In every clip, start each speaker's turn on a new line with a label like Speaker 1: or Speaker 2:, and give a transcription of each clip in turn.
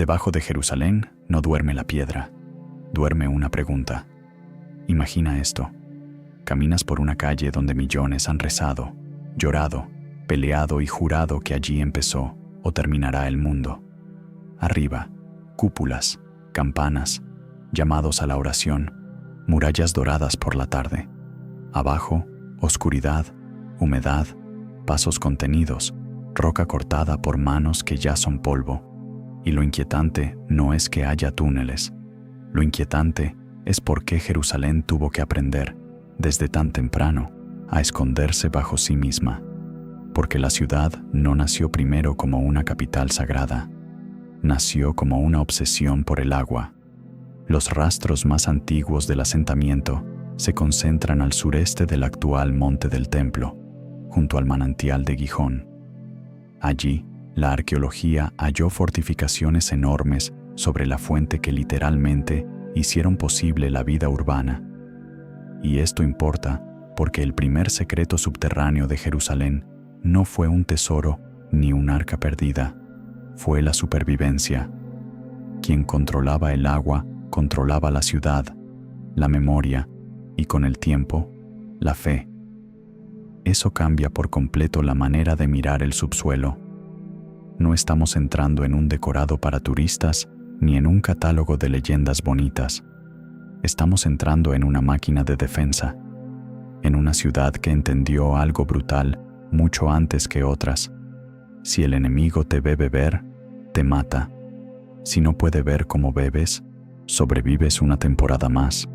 Speaker 1: Debajo de Jerusalén no duerme la piedra, duerme una pregunta. Imagina esto. Caminas por una calle donde millones han rezado, llorado, peleado y jurado que allí empezó o terminará el mundo. Arriba, cúpulas, campanas, llamados a la oración, murallas doradas por la tarde. Abajo, oscuridad, humedad, pasos contenidos, roca cortada por manos que ya son polvo. Y lo inquietante no es que haya túneles. Lo inquietante es por qué Jerusalén tuvo que aprender, desde tan temprano, a esconderse bajo sí misma. Porque la ciudad no nació primero como una capital sagrada. Nació como una obsesión por el agua. Los rastros más antiguos del asentamiento se concentran al sureste del actual Monte del Templo, junto al manantial de Gijón. Allí, la arqueología halló fortificaciones enormes sobre la fuente que literalmente hicieron posible la vida urbana. Y esto importa porque el primer secreto subterráneo de Jerusalén no fue un tesoro ni un arca perdida, fue la supervivencia. Quien controlaba el agua controlaba la ciudad, la memoria y con el tiempo, la fe. Eso cambia por completo la manera de mirar el subsuelo. No estamos entrando en un decorado para turistas ni en un catálogo de leyendas bonitas. Estamos entrando en una máquina de defensa, en una ciudad que entendió algo brutal mucho antes que otras. Si el enemigo te ve beber, te mata. Si no puede ver cómo bebes, sobrevives una temporada más.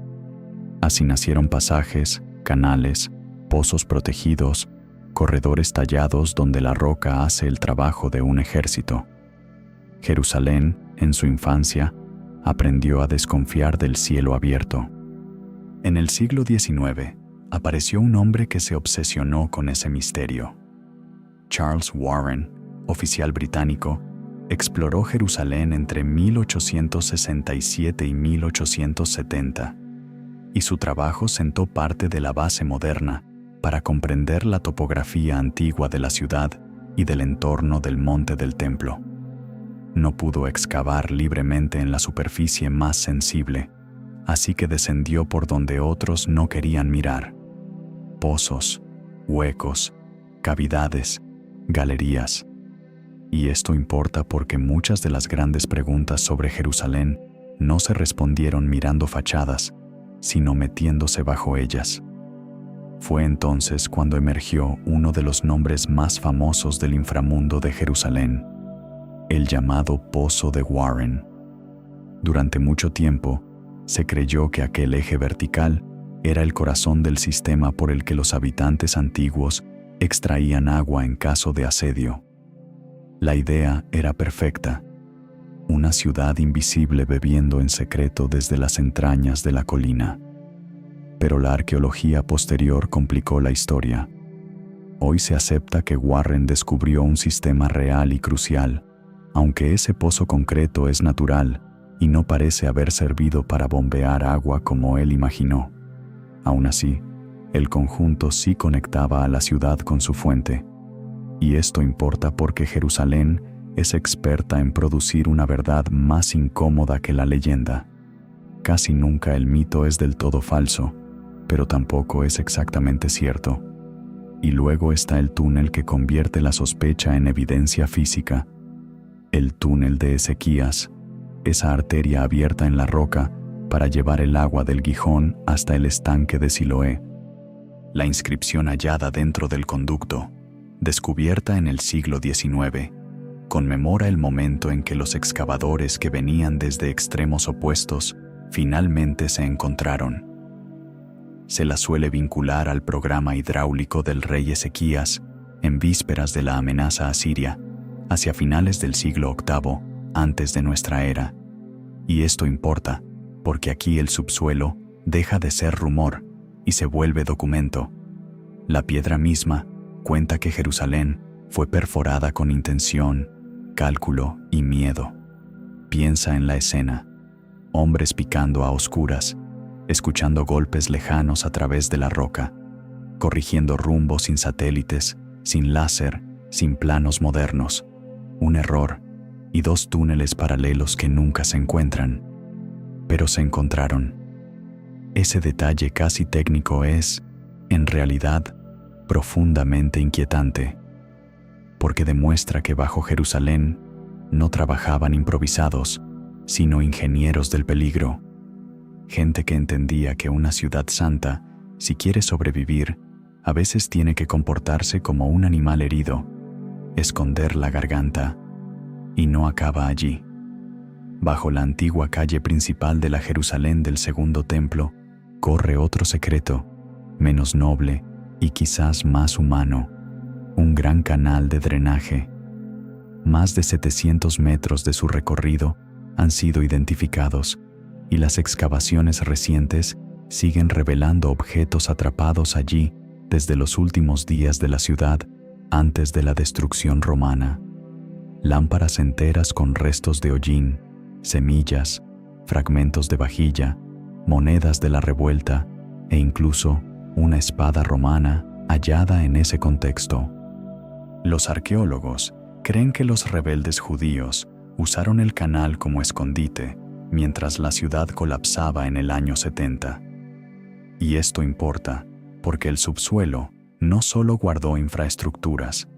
Speaker 1: Así nacieron pasajes, canales, pozos protegidos, corredores tallados donde la roca hace el trabajo de un ejército. Jerusalén, en su infancia, aprendió a desconfiar del cielo abierto. En el siglo XIX, apareció un hombre que se obsesionó con ese misterio. Charles Warren, oficial británico, exploró Jerusalén entre 1867 y 1870, y su trabajo sentó parte de la base moderna para comprender la topografía antigua de la ciudad y del entorno del Monte del Templo. No pudo excavar libremente en la superficie más sensible, así que descendió por donde otros no querían mirar. Pozos, huecos, cavidades, galerías. Y esto importa porque muchas de las grandes preguntas sobre Jerusalén no se respondieron mirando fachadas, sino metiéndose bajo ellas. Fue entonces cuando emergió uno de los nombres más famosos del inframundo de Jerusalén, el llamado Pozo de Warren. Durante mucho tiempo, se creyó que aquel eje vertical era el corazón del sistema por el que los habitantes antiguos extraían agua en caso de asedio. La idea era perfecta: una ciudad invisible bebiendo en secreto desde las entrañas de la colina. Pero la arqueología posterior complicó la historia. Hoy se acepta que Warren descubrió un sistema real y crucial, aunque ese pozo concreto es natural y no parece haber servido para bombear agua como él imaginó. Aún así, el conjunto sí conectaba a la ciudad con su fuente. Y esto importa porque Jerusalén es experta en producir una verdad más incómoda que la leyenda. Casi nunca el mito es del todo falso, pero tampoco es exactamente cierto. Y luego está el túnel que convierte la sospecha en evidencia física. El túnel de Ezequías, esa arteria abierta en la roca para llevar el agua del Gijón hasta el estanque de Siloé. La inscripción hallada dentro del conducto, descubierta en el siglo XIX, conmemora el momento en que los excavadores que venían desde extremos opuestos finalmente se encontraron. Se la suele vincular al programa hidráulico del rey Ezequías en vísperas de la amenaza asiria, hacia finales del siglo VIII antes de nuestra era. Y esto importa, porque aquí el subsuelo deja de ser rumor y se vuelve documento. La piedra misma cuenta que Jerusalén fue perforada con intención, cálculo y miedo. Piensa en la escena: hombres picando a oscuras, escuchando golpes lejanos a través de la roca, corrigiendo rumbo sin satélites, sin láser, sin planos modernos. Un error y 2 túneles paralelos que nunca se encuentran, pero se encontraron. Ese detalle casi técnico es, en realidad, profundamente inquietante, porque demuestra que bajo Jerusalén no trabajaban improvisados, sino ingenieros del peligro, gente que entendía que una ciudad santa, si quiere sobrevivir, a veces tiene que comportarse como un animal herido, esconder la garganta, y no acaba allí. Bajo la antigua calle principal de la Jerusalén del Segundo Templo, corre otro secreto, menos noble y quizás más humano, un gran canal de drenaje. Más de 700 metros de su recorrido han sido identificados, y las excavaciones recientes siguen revelando objetos atrapados allí desde los últimos días de la ciudad antes de la destrucción romana. Lámparas enteras con restos de hollín, semillas, fragmentos de vajilla, monedas de la revuelta e incluso una espada romana hallada en ese contexto. Los arqueólogos creen que los rebeldes judíos usaron el canal como escondite mientras la ciudad colapsaba en el año 70. Y esto importa porque el subsuelo no solo guardó infraestructuras,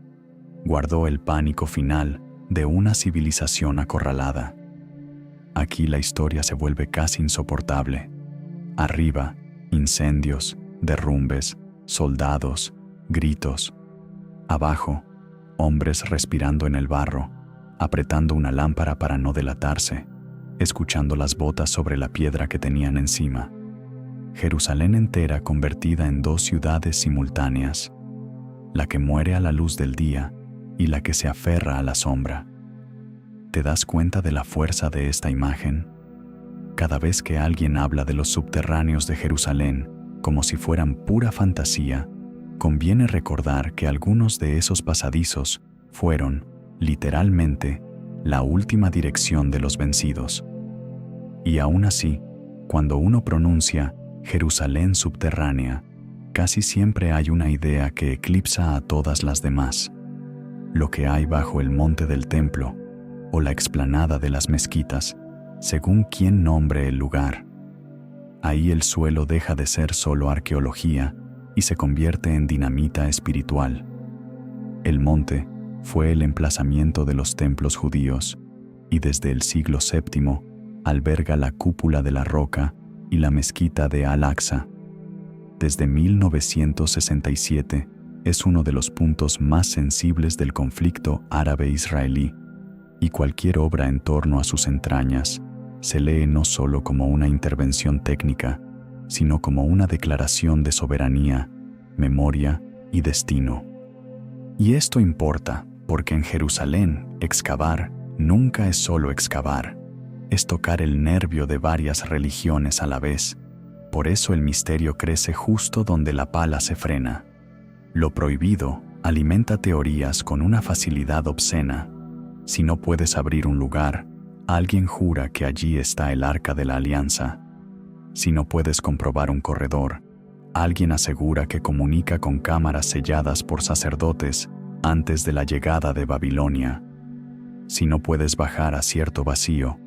Speaker 1: guardó el pánico final de una civilización acorralada. Aquí la historia se vuelve casi insoportable. Arriba, incendios, derrumbes, soldados, gritos. Abajo, hombres respirando en el barro, apretando una lámpara para no delatarse, escuchando las botas sobre la piedra que tenían encima. Jerusalén entera convertida en 2 ciudades simultáneas, la que muere a la luz del día y la que se aferra a la sombra. ¿Te das cuenta de la fuerza de esta imagen? Cada vez que alguien habla de los subterráneos de Jerusalén como si fueran pura fantasía, conviene recordar que algunos de esos pasadizos fueron, literalmente, la última dirección de los vencidos. Y aún así, cuando uno pronuncia Jerusalén subterránea, casi siempre hay una idea que eclipsa a todas las demás. Lo que hay bajo el monte del templo o la explanada de las mezquitas, según quien nombre el lugar. Ahí el suelo deja de ser solo arqueología y se convierte en dinamita espiritual. El monte fue el emplazamiento de los templos judíos y desde el siglo VII alberga la cúpula de la roca y la mezquita de Al-Aqsa. Desde 1967 es uno de los puntos más sensibles del conflicto árabe-israelí, y cualquier obra en torno a sus entrañas se lee no solo como una intervención técnica, sino como una declaración de soberanía, memoria y destino. Y esto importa porque en Jerusalén excavar nunca es solo excavar, es tocar el nervio de varias religiones a la vez. Por eso el misterio crece justo donde la pala se frena. Lo prohibido alimenta teorías con una facilidad obscena. Si no puedes abrir un lugar, alguien jura que allí está el Arca de la Alianza. Si no puedes comprobar un corredor, alguien asegura que comunica con cámaras selladas por sacerdotes antes de la llegada de Babilonia. Si no puedes bajar a cierto vacío,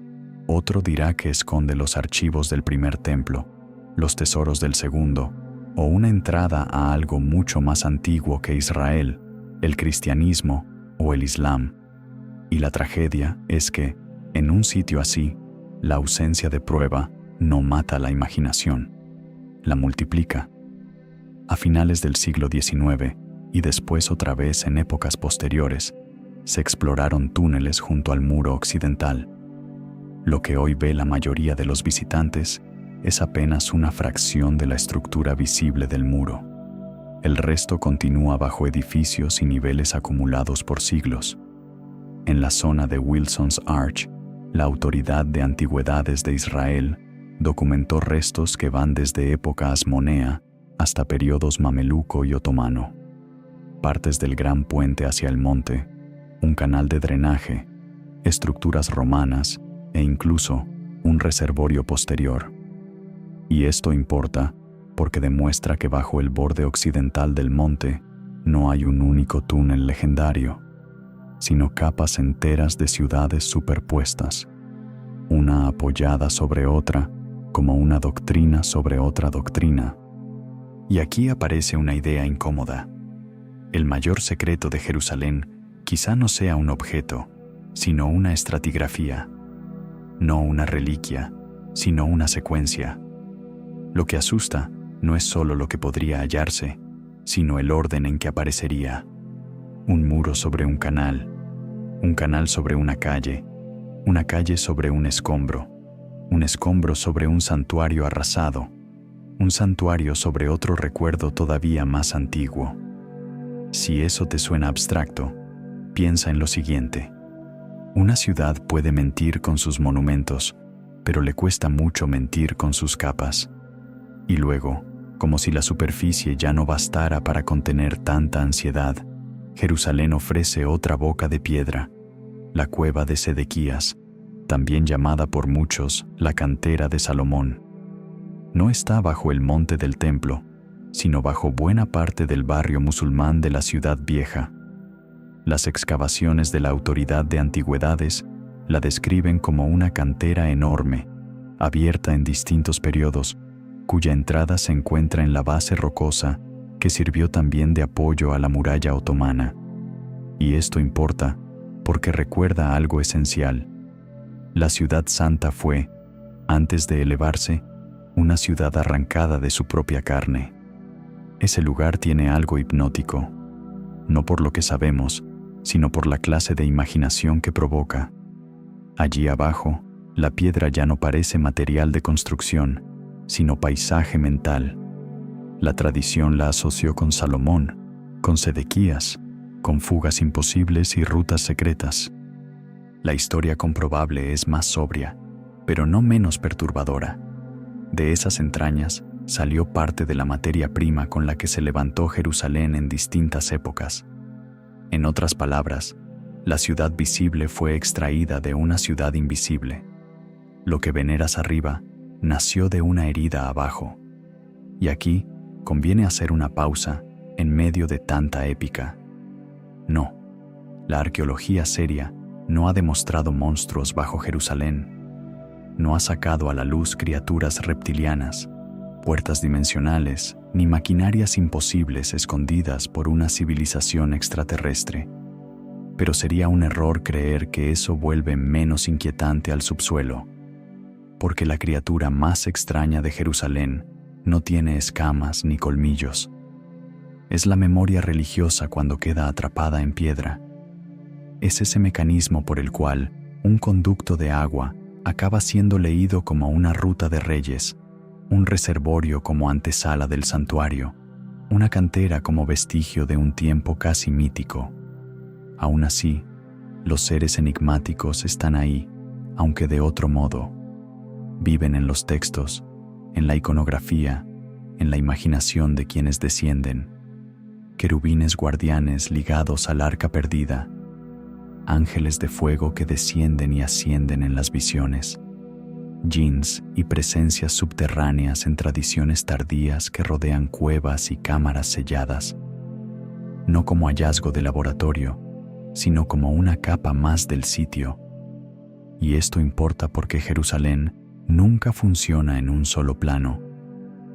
Speaker 1: otro dirá que esconde los archivos del primer templo, los tesoros del segundo, o una entrada a algo mucho más antiguo que Israel, el cristianismo o el islam. Y la tragedia es que, en un sitio así, la ausencia de prueba no mata la imaginación, la multiplica. A finales del siglo XIX, y después otra vez en épocas posteriores, se exploraron túneles junto al muro occidental. Lo que hoy ve la mayoría de los visitantes es apenas una fracción de la estructura visible del muro. El resto continúa bajo edificios y niveles acumulados por siglos. En la zona de Wilson's Arch, la Autoridad de Antigüedades de Israel documentó restos que van desde época asmonea hasta periodos mameluco y otomano. Partes del gran puente hacia el monte, un canal de drenaje, estructuras romanas e incluso un reservorio posterior. Y esto importa porque demuestra que bajo el borde occidental del monte no hay un único túnel legendario, sino capas enteras de ciudades superpuestas, una apoyada sobre otra, como una doctrina sobre otra doctrina. Y aquí aparece una idea incómoda. El mayor secreto de Jerusalén quizá no sea un objeto, sino una estratigrafía. No una reliquia, sino una secuencia. Lo que asusta no es solo lo que podría hallarse, sino el orden en que aparecería. Un muro sobre un canal sobre una calle sobre un escombro sobre un santuario arrasado, un santuario sobre otro recuerdo todavía más antiguo. Si eso te suena abstracto, piensa en lo siguiente. Una ciudad puede mentir con sus monumentos, pero le cuesta mucho mentir con sus capas. Y luego, como si la superficie ya no bastara para contener tanta ansiedad, Jerusalén ofrece otra boca de piedra, la cueva de Sedequías, también llamada por muchos la cantera de Salomón. No está bajo el monte del templo, sino bajo buena parte del barrio musulmán de la ciudad vieja. Las excavaciones de la Autoridad de Antigüedades la describen como una cantera enorme, abierta en distintos periodos, cuya entrada se encuentra en la base rocosa que sirvió también de apoyo a la muralla otomana. Y esto importa porque recuerda algo esencial. La ciudad santa fue, antes de elevarse, una ciudad arrancada de su propia carne. Ese lugar tiene algo hipnótico, no por lo que sabemos, sino por la clase de imaginación que provoca. Allí abajo, la piedra ya no parece material de construcción, sino paisaje mental. La tradición la asoció con Salomón, con Sedequías, con fugas imposibles y rutas secretas. La historia comprobable es más sobria, pero no menos perturbadora. De esas entrañas salió parte de la materia prima con la que se levantó Jerusalén en distintas épocas. En otras palabras, la ciudad visible fue extraída de una ciudad invisible. Lo que veneras arriba nació de una herida abajo. Y aquí conviene hacer una pausa en medio de tanta épica. No, la arqueología seria no ha demostrado monstruos bajo Jerusalén. No ha sacado a la luz criaturas reptilianas, puertas dimensionales, ni maquinarias imposibles escondidas por una civilización extraterrestre. Pero sería un error creer que eso vuelve menos inquietante al subsuelo, porque la criatura más extraña de Jerusalén no tiene escamas ni colmillos. Es la memoria religiosa cuando queda atrapada en piedra. Es ese mecanismo por el cual un conducto de agua acaba siendo leído como una ruta de reyes, un reservorio como antesala del santuario, una cantera como vestigio de un tiempo casi mítico. Aún así, los seres enigmáticos están ahí, aunque de otro modo. Viven en los textos, en la iconografía, en la imaginación de quienes descienden. Querubines guardianes ligados al arca perdida, ángeles de fuego que descienden y ascienden en las visiones, jinns y presencias subterráneas en tradiciones tardías que rodean cuevas y cámaras selladas, no como hallazgo de laboratorio, sino como una capa más del sitio. Y esto importa porque Jerusalén nunca funciona en un solo plano.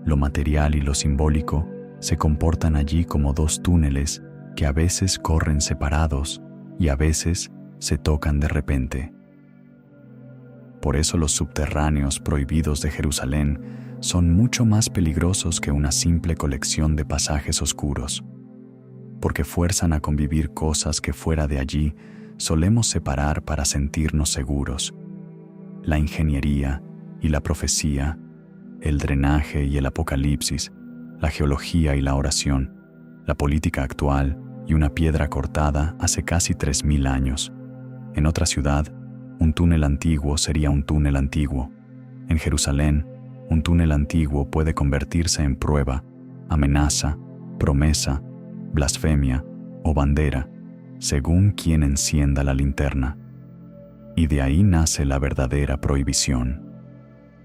Speaker 1: Lo material y lo simbólico se comportan allí como dos túneles que a veces corren separados y a veces se tocan de repente. Por eso los subterráneos prohibidos de Jerusalén son mucho más peligrosos que una simple colección de pasajes oscuros, porque fuerzan a convivir cosas que fuera de allí solemos separar para sentirnos seguros. La ingeniería y la profecía, el drenaje y el apocalipsis, la geología y la oración, la política actual y una piedra cortada hace casi 3000 años. En otra ciudad, un túnel antiguo sería un túnel antiguo. En Jerusalén, un túnel antiguo puede convertirse en prueba, amenaza, promesa, blasfemia o bandera, según quien encienda la linterna. Y de ahí nace la verdadera prohibición.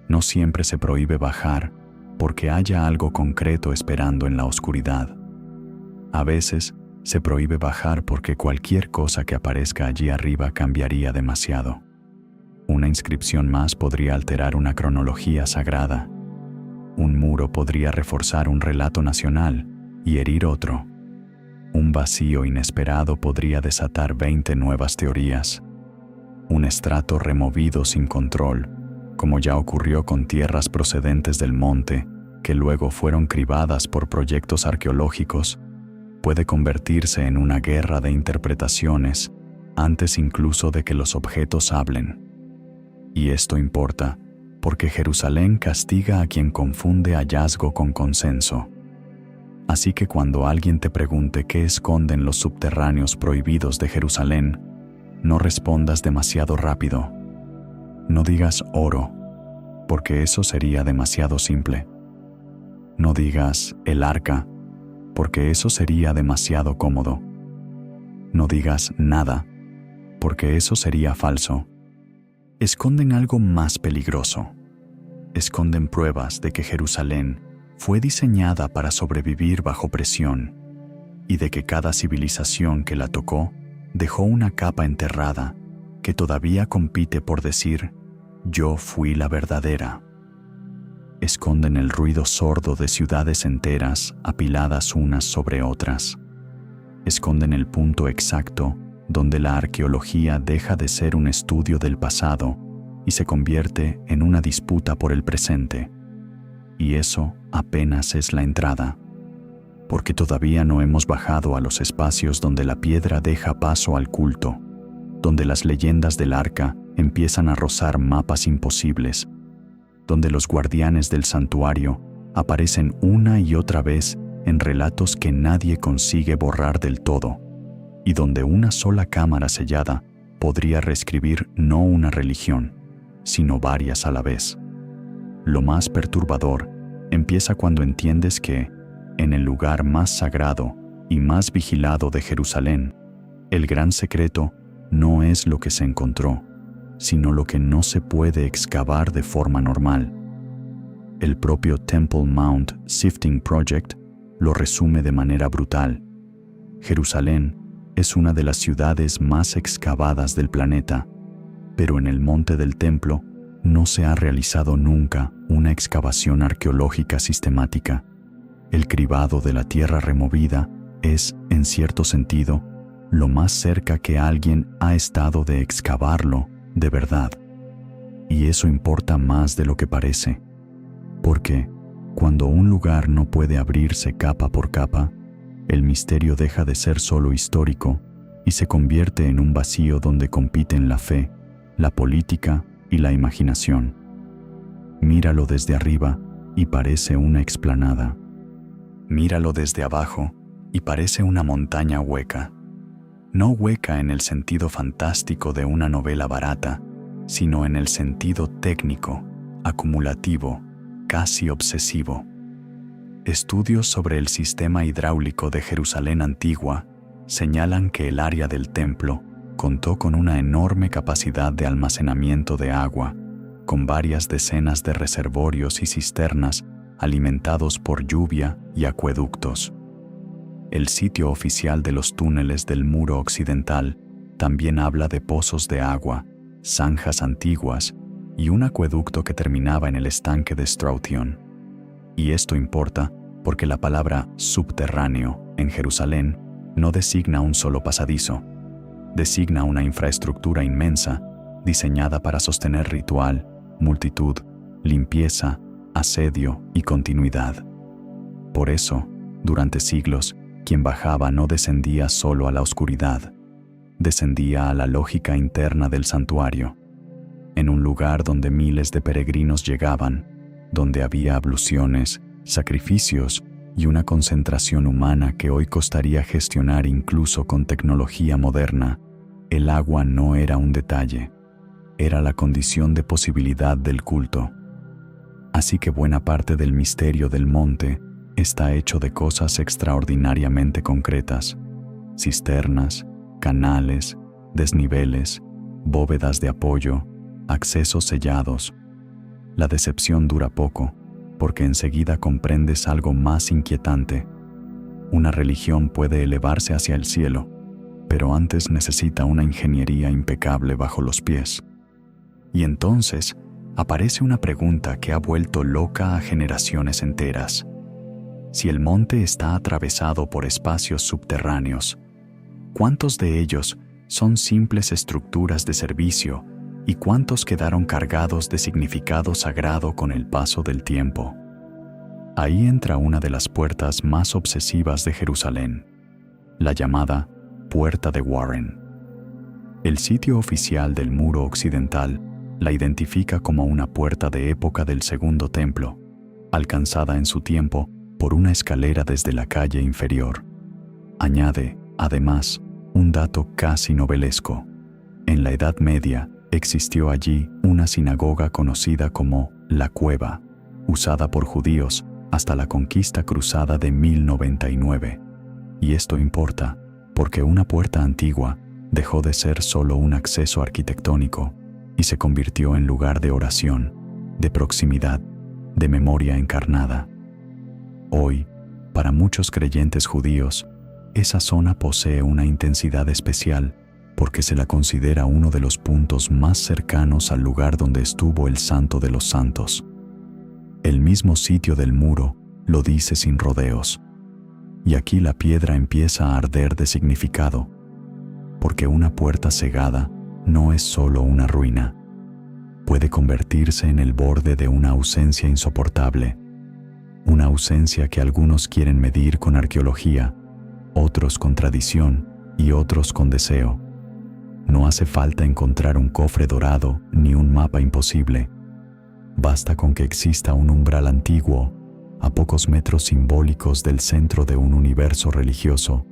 Speaker 1: No siempre se prohíbe bajar porque haya algo concreto esperando en la oscuridad. A veces Se prohíbe bajar porque cualquier cosa que aparezca allí arriba cambiaría demasiado. Una inscripción más podría alterar una cronología sagrada. Un muro podría reforzar un relato nacional y herir otro. Un vacío inesperado podría desatar 20 nuevas teorías. Un estrato removido sin control, como ya ocurrió con tierras procedentes del monte, que luego fueron cribadas por proyectos arqueológicos, puede convertirse en una guerra de interpretaciones antes incluso de que los objetos hablen. Y esto importa, porque Jerusalén castiga a quien confunde hallazgo con consenso. Así que cuando alguien te pregunte qué esconden los subterráneos prohibidos de Jerusalén, no respondas demasiado rápido. No digas oro, porque eso sería demasiado simple. No digas el arca, porque eso sería demasiado cómodo. No digas nada, porque eso sería falso. Esconden algo más peligroso. Esconden pruebas de que Jerusalén fue diseñada para sobrevivir bajo presión y de que cada civilización que la tocó dejó una capa enterrada que todavía compite por decir, yo fui la verdadera. Esconden el ruido sordo de ciudades enteras apiladas unas sobre otras. Esconden el punto exacto donde la arqueología deja de ser un estudio del pasado y se convierte en una disputa por el presente. Y eso apenas es la entrada, porque todavía no hemos bajado a los espacios donde la piedra deja paso al culto, donde las leyendas del arca empiezan a rozar mapas imposibles, donde los guardianes del santuario aparecen una y otra vez en relatos que nadie consigue borrar del todo, y donde una sola cámara sellada podría reescribir no una religión, sino varias a la vez. Lo más perturbador empieza cuando entiendes que, en el lugar más sagrado y más vigilado de Jerusalén, el gran secreto no es lo que se encontró, sino lo que no se puede excavar de forma normal. El propio Temple Mount Sifting Project lo resume de manera brutal. Jerusalén es una de las ciudades más excavadas del planeta, pero en el monte del templo no se ha realizado nunca una excavación arqueológica sistemática. El cribado de la tierra removida es, en cierto sentido, lo más cerca que alguien ha estado de excavarlo de verdad. Y eso importa más de lo que parece, porque cuando un lugar no puede abrirse capa por capa, el misterio deja de ser solo histórico y se convierte en un vacío donde compiten la fe, la política y la imaginación. Míralo desde arriba y parece una explanada. Míralo desde abajo y parece una montaña hueca. No hueca en el sentido fantástico de una novela barata, sino en el sentido técnico, acumulativo, casi obsesivo. Estudios sobre el sistema hidráulico de Jerusalén antigua señalan que el área del templo contó con una enorme capacidad de almacenamiento de agua, con varias decenas de reservorios y cisternas alimentados por lluvia y acueductos. El sitio oficial de los túneles del muro occidental también habla de pozos de agua, zanjas antiguas y un acueducto que terminaba en el estanque de Stroution. Y esto importa porque la palabra subterráneo en Jerusalén no designa un solo pasadizo, designa una infraestructura inmensa diseñada para sostener ritual, multitud, limpieza, asedio y continuidad. Por eso, durante siglos, quien bajaba no descendía solo a la oscuridad, descendía a la lógica interna del santuario, en un lugar donde miles de peregrinos llegaban, donde había abluciones, sacrificios y una concentración humana que hoy costaría gestionar incluso con tecnología moderna. El agua no era un detalle, era la condición de posibilidad del culto. Así que buena parte del misterio del monte está hecho de cosas extraordinariamente concretas: cisternas, canales, desniveles, bóvedas de apoyo, accesos sellados. La decepción dura poco, porque enseguida comprendes algo más inquietante. Una religión puede elevarse hacia el cielo, pero antes necesita una ingeniería impecable bajo los pies. Y entonces aparece una pregunta que ha vuelto loca a generaciones enteras. Si el monte está atravesado por espacios subterráneos, ¿cuántos de ellos son simples estructuras de servicio y cuántos quedaron cargados de significado sagrado con el paso del tiempo? Ahí entra una de las puertas más obsesivas de Jerusalén, la llamada Puerta de Warren. El sitio oficial del muro occidental la identifica como una puerta de época del Segundo Templo, alcanzada en su tiempo por una escalera desde la calle inferior. Añade, además, un dato casi novelesco. En la Edad Media existió allí una sinagoga conocida como La Cueva, usada por judíos hasta la conquista cruzada de 1099. Y esto importa, porque una puerta antigua dejó de ser solo un acceso arquitectónico y se convirtió en lugar de oración, de proximidad, de memoria encarnada. Hoy, para muchos creyentes judíos, esa zona posee una intensidad especial porque se la considera uno de los puntos más cercanos al lugar donde estuvo el Santo de los Santos. El mismo sitio del muro lo dice sin rodeos. Y aquí la piedra empieza a arder de significado, porque una puerta cegada no es solo una ruina. Puede convertirse en el borde de una ausencia insoportable, una ausencia que algunos quieren medir con arqueología, otros con tradición y otros con deseo. No hace falta encontrar un cofre dorado ni un mapa imposible. Basta con que exista un umbral antiguo, a pocos metros simbólicos del centro de un universo religioso,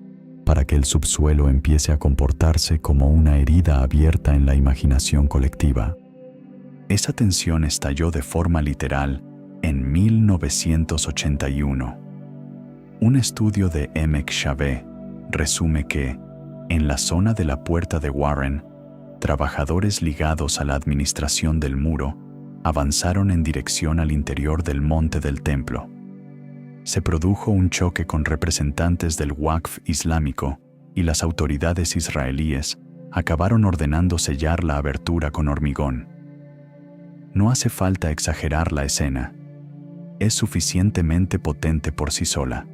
Speaker 1: para que el subsuelo empiece a comportarse como una herida abierta en la imaginación colectiva. Esa tensión estalló de forma literal en 1981. Un estudio de Emek Shaveh resume que, en la zona de la Puerta de Warren, trabajadores ligados a la administración del muro avanzaron en dirección al interior del monte del templo. Se produjo un choque con representantes del Waqf islámico y las autoridades israelíes acabaron ordenando sellar la abertura con hormigón. No hace falta exagerar la escena. Es suficientemente potente por sí sola.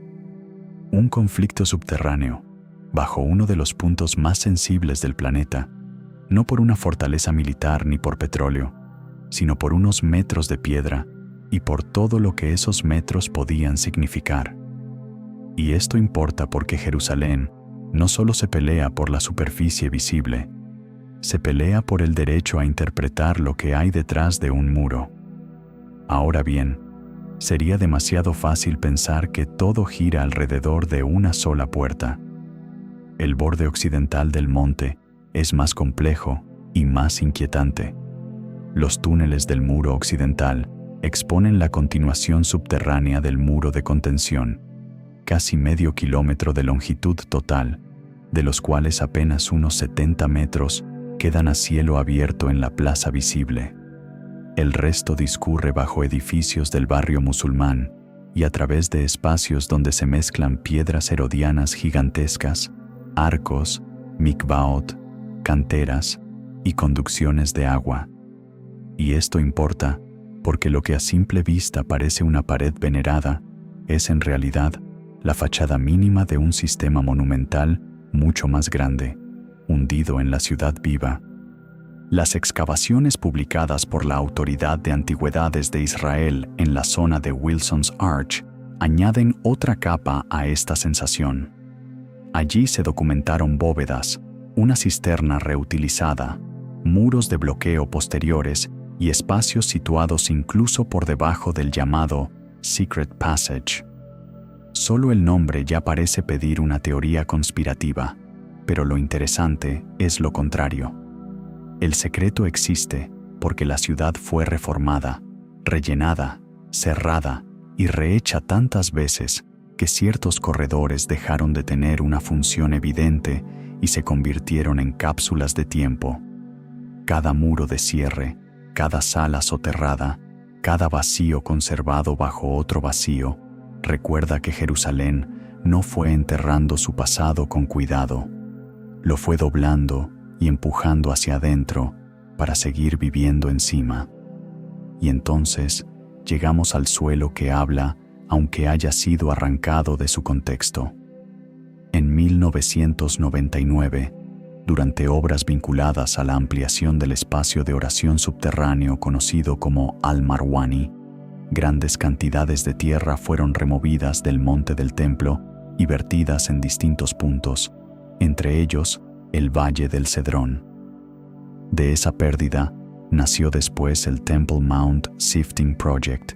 Speaker 1: Un conflicto subterráneo, bajo uno de los puntos más sensibles del planeta, no por una fortaleza militar ni por petróleo, sino por unos metros de piedra y por todo lo que esos metros podían significar. Y esto importa porque Jerusalén no solo se pelea por la superficie visible, se pelea por el derecho a interpretar lo que hay detrás de un muro. Ahora bien, sería demasiado fácil pensar que todo gira alrededor de una sola puerta. El borde occidental del monte es más complejo y más inquietante. Los túneles del muro occidental exponen la continuación subterránea del muro de contención, casi medio kilómetro de longitud total, de los cuales apenas unos 70 metros quedan a cielo abierto en la plaza visible. El resto discurre bajo edificios del barrio musulmán y a través de espacios donde se mezclan piedras herodianas gigantescas, arcos, mikvaot, canteras y conducciones de agua. Y esto importa porque lo que a simple vista parece una pared venerada es en realidad la fachada mínima de un sistema monumental mucho más grande, hundido en la ciudad viva. Las excavaciones publicadas por la Autoridad de Antigüedades de Israel en la zona de Wilson's Arch añaden otra capa a esta sensación. Allí se documentaron bóvedas, una cisterna reutilizada, muros de bloqueo posteriores y espacios situados incluso por debajo del llamado Secret Passage. Solo el nombre ya parece pedir una teoría conspirativa, pero lo interesante es lo contrario. El secreto existe porque la ciudad fue reformada, rellenada, cerrada y rehecha tantas veces que ciertos corredores dejaron de tener una función evidente y se convirtieron en cápsulas de tiempo. Cada muro de cierre, cada sala soterrada, cada vacío conservado bajo otro vacío, recuerda que Jerusalén no fue enterrando su pasado con cuidado, lo fue doblando y empujando hacia adentro para seguir viviendo encima. Y entonces llegamos al suelo que habla, aunque haya sido arrancado de su contexto. En 1999, durante obras vinculadas a la ampliación del espacio de oración subterráneo conocido como Al-Marwani, grandes cantidades de tierra fueron removidas del monte del templo y vertidas en distintos puntos, entre ellos el Valle del Cedrón. De esa pérdida nació después el Temple Mount Sifting Project,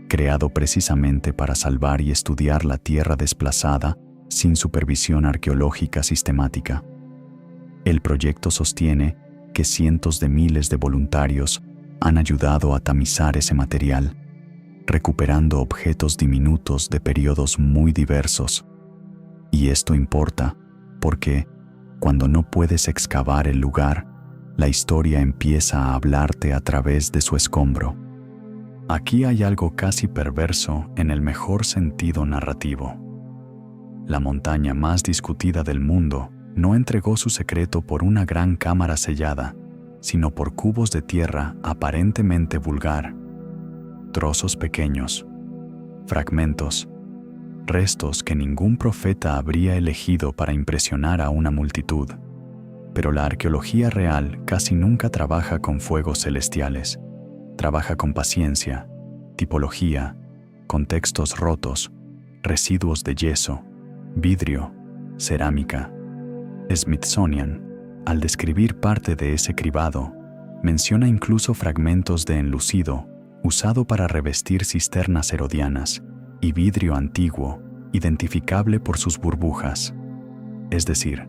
Speaker 1: creado precisamente para salvar y estudiar la tierra desplazada sin supervisión arqueológica sistemática. El proyecto sostiene que cientos de miles de voluntarios han ayudado a tamizar ese material, recuperando objetos diminutos de periodos muy diversos. Y esto importa porque, cuando no puedes excavar el lugar, la historia empieza a hablarte a través de su escombro. Aquí hay algo casi perverso en el mejor sentido narrativo. La montaña más discutida del mundo no entregó su secreto por una gran cámara sellada, sino por cubos de tierra aparentemente vulgar, trozos pequeños, fragmentos, restos que ningún profeta habría elegido para impresionar a una multitud. Pero la arqueología real casi nunca trabaja con fuegos celestiales. Trabaja con paciencia, tipología, contextos rotos, residuos de yeso, vidrio, cerámica. Smithsonian, al describir parte de ese cribado, menciona incluso fragmentos de enlucido usado para revestir cisternas herodianas y vidrio antiguo identificable por sus burbujas. Es decir,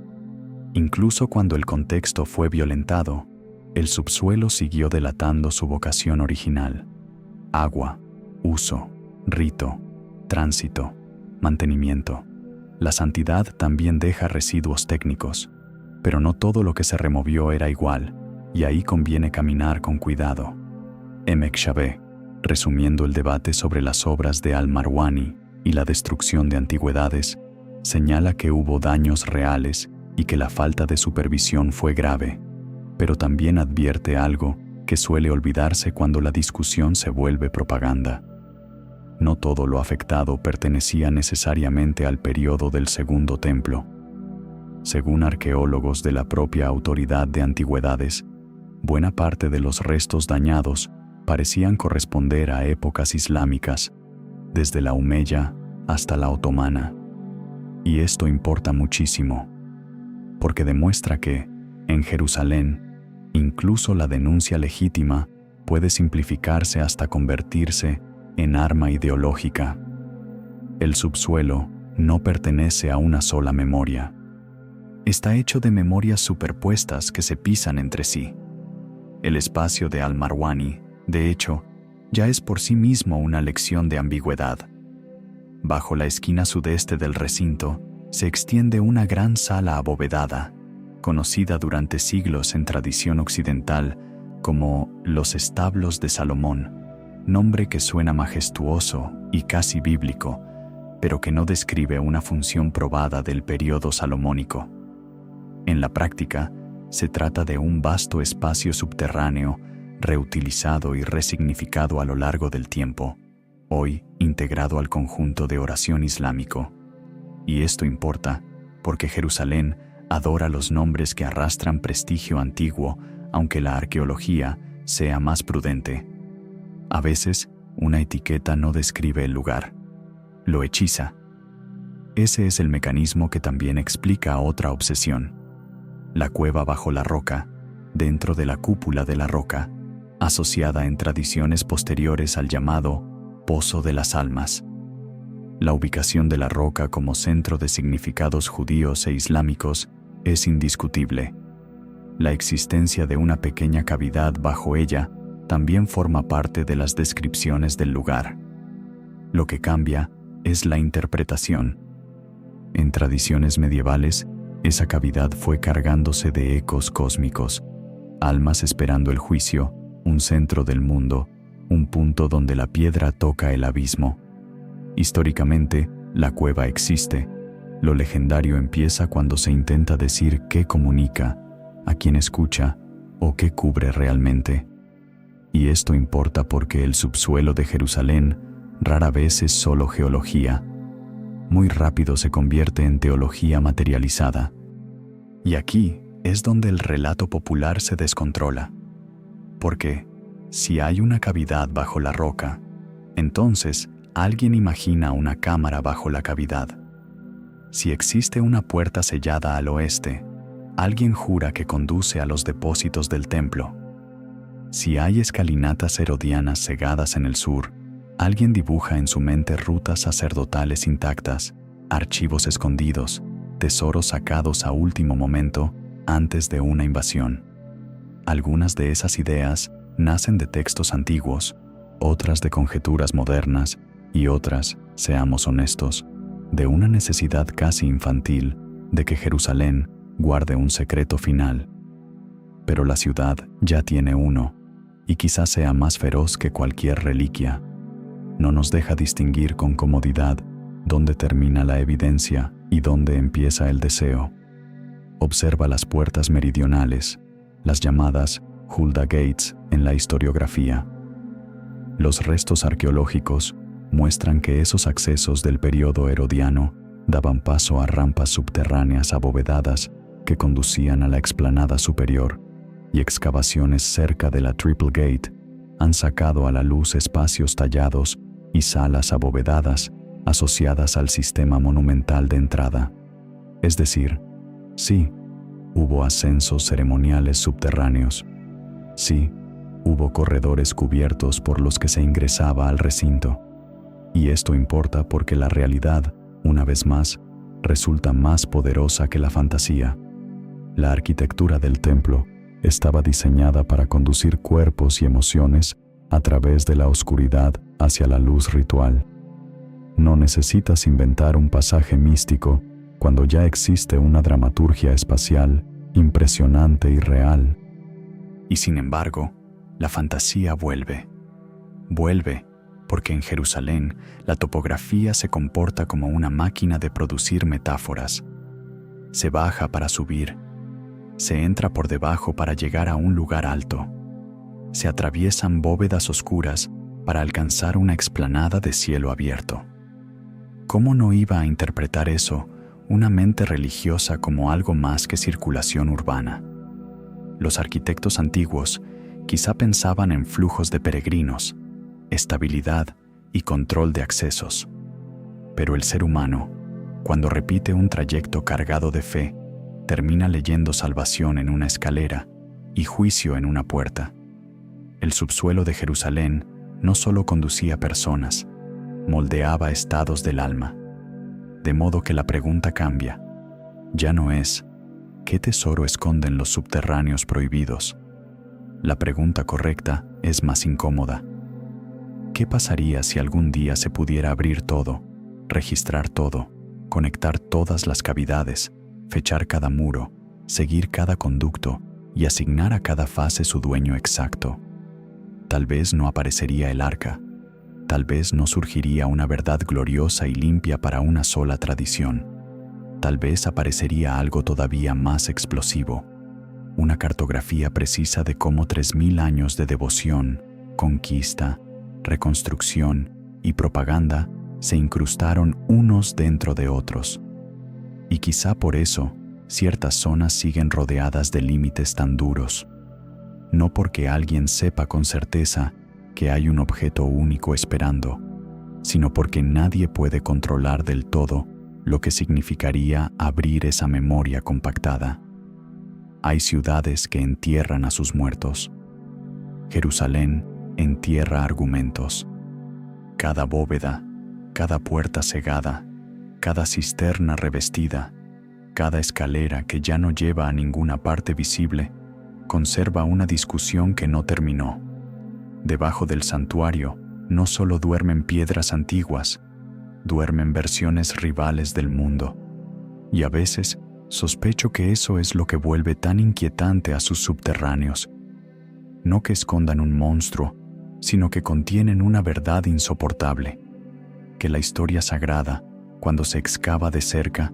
Speaker 1: incluso cuando el contexto fue violentado, el subsuelo siguió delatando su vocación original: agua, uso, rito, tránsito, mantenimiento. La santidad también deja residuos técnicos, pero no todo lo que se removió era igual, y ahí conviene caminar con cuidado. Emek Shabé, resumiendo el debate sobre las obras de Al-Marwani y la destrucción de antigüedades, señala que hubo daños reales y que la falta de supervisión fue grave, pero también advierte algo que suele olvidarse cuando la discusión se vuelve propaganda. No todo lo afectado pertenecía necesariamente al periodo del Segundo Templo. Según arqueólogos de la propia Autoridad de Antigüedades, buena parte de los restos dañados parecían corresponder a épocas islámicas, desde la Umayya hasta la otomana. Y esto importa muchísimo, porque demuestra que, en Jerusalén, incluso la denuncia legítima puede simplificarse hasta convertirse en arma ideológica. El subsuelo no pertenece a una sola memoria. Está hecho de memorias superpuestas que se pisan entre sí. El espacio de Al-Marwani, de hecho, ya es por sí mismo una lección de ambigüedad. Bajo la esquina sudeste del recinto se extiende una gran sala abovedada, conocida durante siglos en tradición occidental como los establos de Salomón, nombre que suena majestuoso y casi bíblico, pero que no describe una función probada del período salomónico. En la práctica, se trata de un vasto espacio subterráneo reutilizado y resignificado a lo largo del tiempo, hoy integrado al conjunto de oración islámico. Y esto importa porque Jerusalén adora los nombres que arrastran prestigio antiguo, aunque la arqueología sea más prudente. A veces, una etiqueta no describe el lugar, lo hechiza. Ese es el mecanismo que también explica otra obsesión: la cueva bajo la roca, dentro de la cúpula de la roca, asociada en tradiciones posteriores al llamado Pozo de las Almas. La ubicación de la roca como centro de significados judíos e islámicos es indiscutible. La existencia de una pequeña cavidad bajo ella también forma parte de las descripciones del lugar. Lo que cambia es la interpretación. En tradiciones medievales, esa cavidad fue cargándose de ecos cósmicos, almas esperando el juicio, un centro del mundo, un punto donde la piedra toca el abismo. Históricamente, la cueva existe, Lo legendario empieza cuando se intenta decir qué comunica, a quién escucha o qué cubre realmente. Y esto importa porque el subsuelo de Jerusalén rara vez es solo geología. Muy rápido se convierte en teología materializada. Y aquí es donde el relato popular se descontrola. Porque, si hay una cavidad bajo la roca, entonces alguien imagina una cámara bajo la cavidad. Si existe una puerta sellada al oeste, alguien jura que conduce a los depósitos del templo. Si hay escalinatas herodianas cegadas en el sur, alguien dibuja en su mente rutas sacerdotales intactas, archivos escondidos, tesoros sacados a último momento antes de una invasión. Algunas de esas ideas nacen de textos antiguos, otras de conjeturas modernas y otras, seamos honestos, de una necesidad casi infantil de que Jerusalén guarde un secreto final. Pero la ciudad ya tiene uno, y quizás sea más feroz que cualquier reliquia. No nos deja distinguir con comodidad dónde termina la evidencia y dónde empieza el deseo. Observa las puertas meridionales, las llamadas Hulda Gates en la historiografía. Los restos arqueológicos muestran que esos accesos del período herodiano daban paso a rampas subterráneas abovedadas que conducían a la explanada superior, y excavaciones cerca de la Triple Gate han sacado a la luz espacios tallados y salas abovedadas asociadas al sistema monumental de entrada. Es decir, sí, hubo ascensos ceremoniales subterráneos. Sí, hubo corredores cubiertos por los que se ingresaba al recinto. Y esto importa porque la realidad, una vez más, resulta más poderosa que la fantasía. La arquitectura del templo estaba diseñada para conducir cuerpos y emociones a través de la oscuridad hacia la luz ritual. No necesitas inventar un pasaje místico cuando ya existe una dramaturgia espacial impresionante y real. Y sin embargo, la fantasía vuelve. Vuelve porque en Jerusalén la topografía se comporta como una máquina de producir metáforas. Se baja para subir. Se entra por debajo para llegar a un lugar alto. Se atraviesan bóvedas oscuras para alcanzar una explanada de cielo abierto. ¿Cómo no iba a interpretar eso una mente religiosa como algo más que circulación urbana? Los arquitectos antiguos quizá pensaban en flujos de peregrinos, estabilidad y control de accesos. Pero el ser humano, cuando repite un trayecto cargado de fe, termina leyendo salvación en una escalera y juicio en una puerta. El subsuelo de Jerusalén no solo conducía personas, moldeaba estados del alma. De modo que la pregunta cambia. Ya no es ¿qué tesoro esconden los subterráneos prohibidos? La pregunta correcta es más incómoda. ¿Qué pasaría si algún día se pudiera abrir todo, registrar todo, conectar todas las cavidades, fechar cada muro, seguir cada conducto y asignar a cada fase su dueño exacto? Tal vez no aparecería el arca, tal vez no surgiría una verdad gloriosa y limpia para una sola tradición. Tal vez aparecería algo todavía más explosivo, una cartografía precisa de cómo 3000 años de devoción, conquista, reconstrucción y propaganda se incrustaron unos dentro de otros. Y quizá por eso ciertas zonas siguen rodeadas de límites tan duros. No porque alguien sepa con certeza que hay un objeto único esperando, sino porque nadie puede controlar del todo lo que significaría abrir esa memoria compactada. Hay ciudades que entierran a sus muertos. Jerusalén entierra argumentos. Cada bóveda, cada puerta cegada, cada cisterna revestida, cada escalera que ya no lleva a ninguna parte visible, conserva una discusión que no terminó. Debajo del santuario no solo duermen piedras antiguas, duermen versiones rivales del mundo. Y a veces sospecho que eso es lo que vuelve tan inquietante a sus subterráneos. No que escondan un monstruo, sino que contienen una verdad insoportable, que la historia sagrada, cuando se excava de cerca,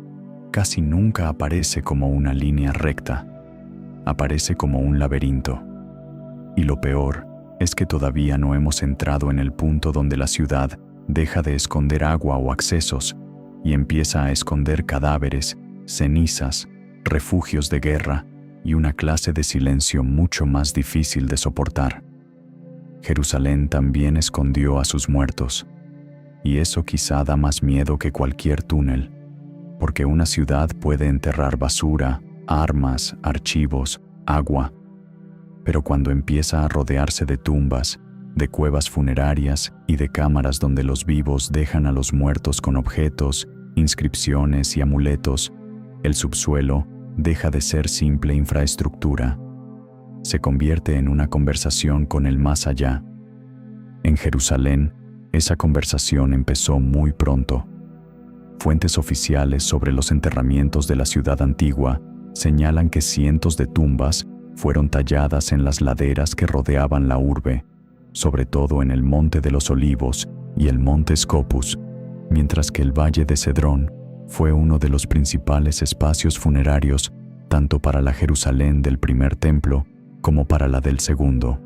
Speaker 1: casi nunca aparece como una línea recta, aparece como un laberinto. Y lo peor es que todavía no hemos entrado en el punto donde la ciudad deja de esconder agua o accesos y empieza a esconder cadáveres, cenizas, refugios de guerra y una clase de silencio mucho más difícil de soportar. Jerusalén también escondió a sus muertos, y eso quizá da más miedo que cualquier túnel, porque una ciudad puede enterrar basura, armas, archivos, agua, pero cuando empieza a rodearse de tumbas, de cuevas funerarias y de cámaras donde los vivos dejan a los muertos con objetos, inscripciones y amuletos, el subsuelo deja de ser simple infraestructura. Se convierte en una conversación con el más allá. En Jerusalén, esa conversación empezó muy pronto. Fuentes oficiales sobre los enterramientos de la ciudad antigua señalan que cientos de tumbas fueron talladas en las laderas que rodeaban la urbe, sobre todo en el Monte de los Olivos y el Monte Scopus, mientras que el Valle de Cedrón fue uno de los principales espacios funerarios tanto para la Jerusalén del primer templo como para la del segundo.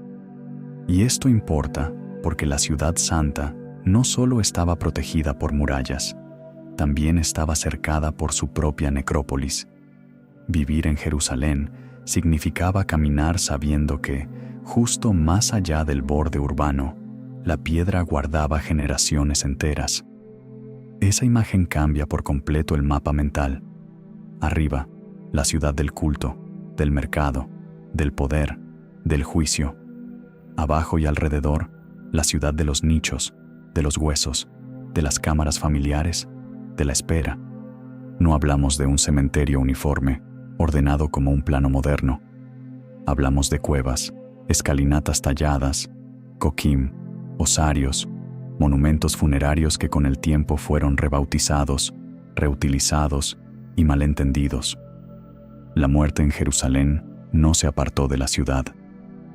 Speaker 1: Y esto importa porque la ciudad santa no solo estaba protegida por murallas, también estaba cercada por su propia necrópolis. Vivir en Jerusalén significaba caminar sabiendo que, justo más allá del borde urbano, la piedra guardaba generaciones enteras. Esa imagen cambia por completo el mapa mental. Arriba, la ciudad del culto, del mercado, del poder, del juicio. Abajo y alrededor, la ciudad de los nichos, de los huesos, de las cámaras familiares, de la espera. No hablamos de un cementerio uniforme, ordenado como un plano moderno. Hablamos de cuevas, escalinatas talladas, coquim, osarios, monumentos funerarios que con el tiempo fueron rebautizados, reutilizados y malentendidos. La muerte en Jerusalén no se apartó de la ciudad,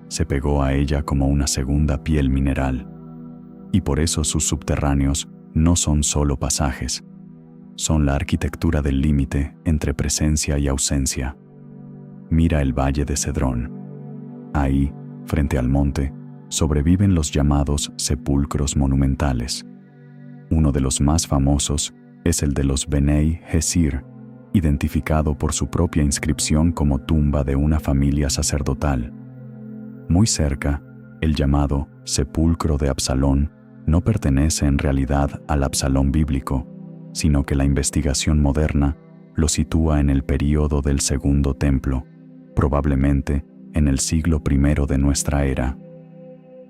Speaker 1: se pegó a ella como una segunda piel mineral, y por eso sus subterráneos no son solo pasajes, son la arquitectura del límite entre presencia y ausencia. Mira el Valle de Cedrón. Ahí, frente al monte, sobreviven los llamados sepulcros monumentales. Uno de los más famosos es el de los Benei Gesir, identificado por su propia inscripción como tumba de una familia sacerdotal. Muy cerca, el llamado sepulcro de Absalón no pertenece en realidad al Absalón bíblico, sino que la investigación moderna lo sitúa en el período del Segundo Templo, probablemente en el siglo I de nuestra era.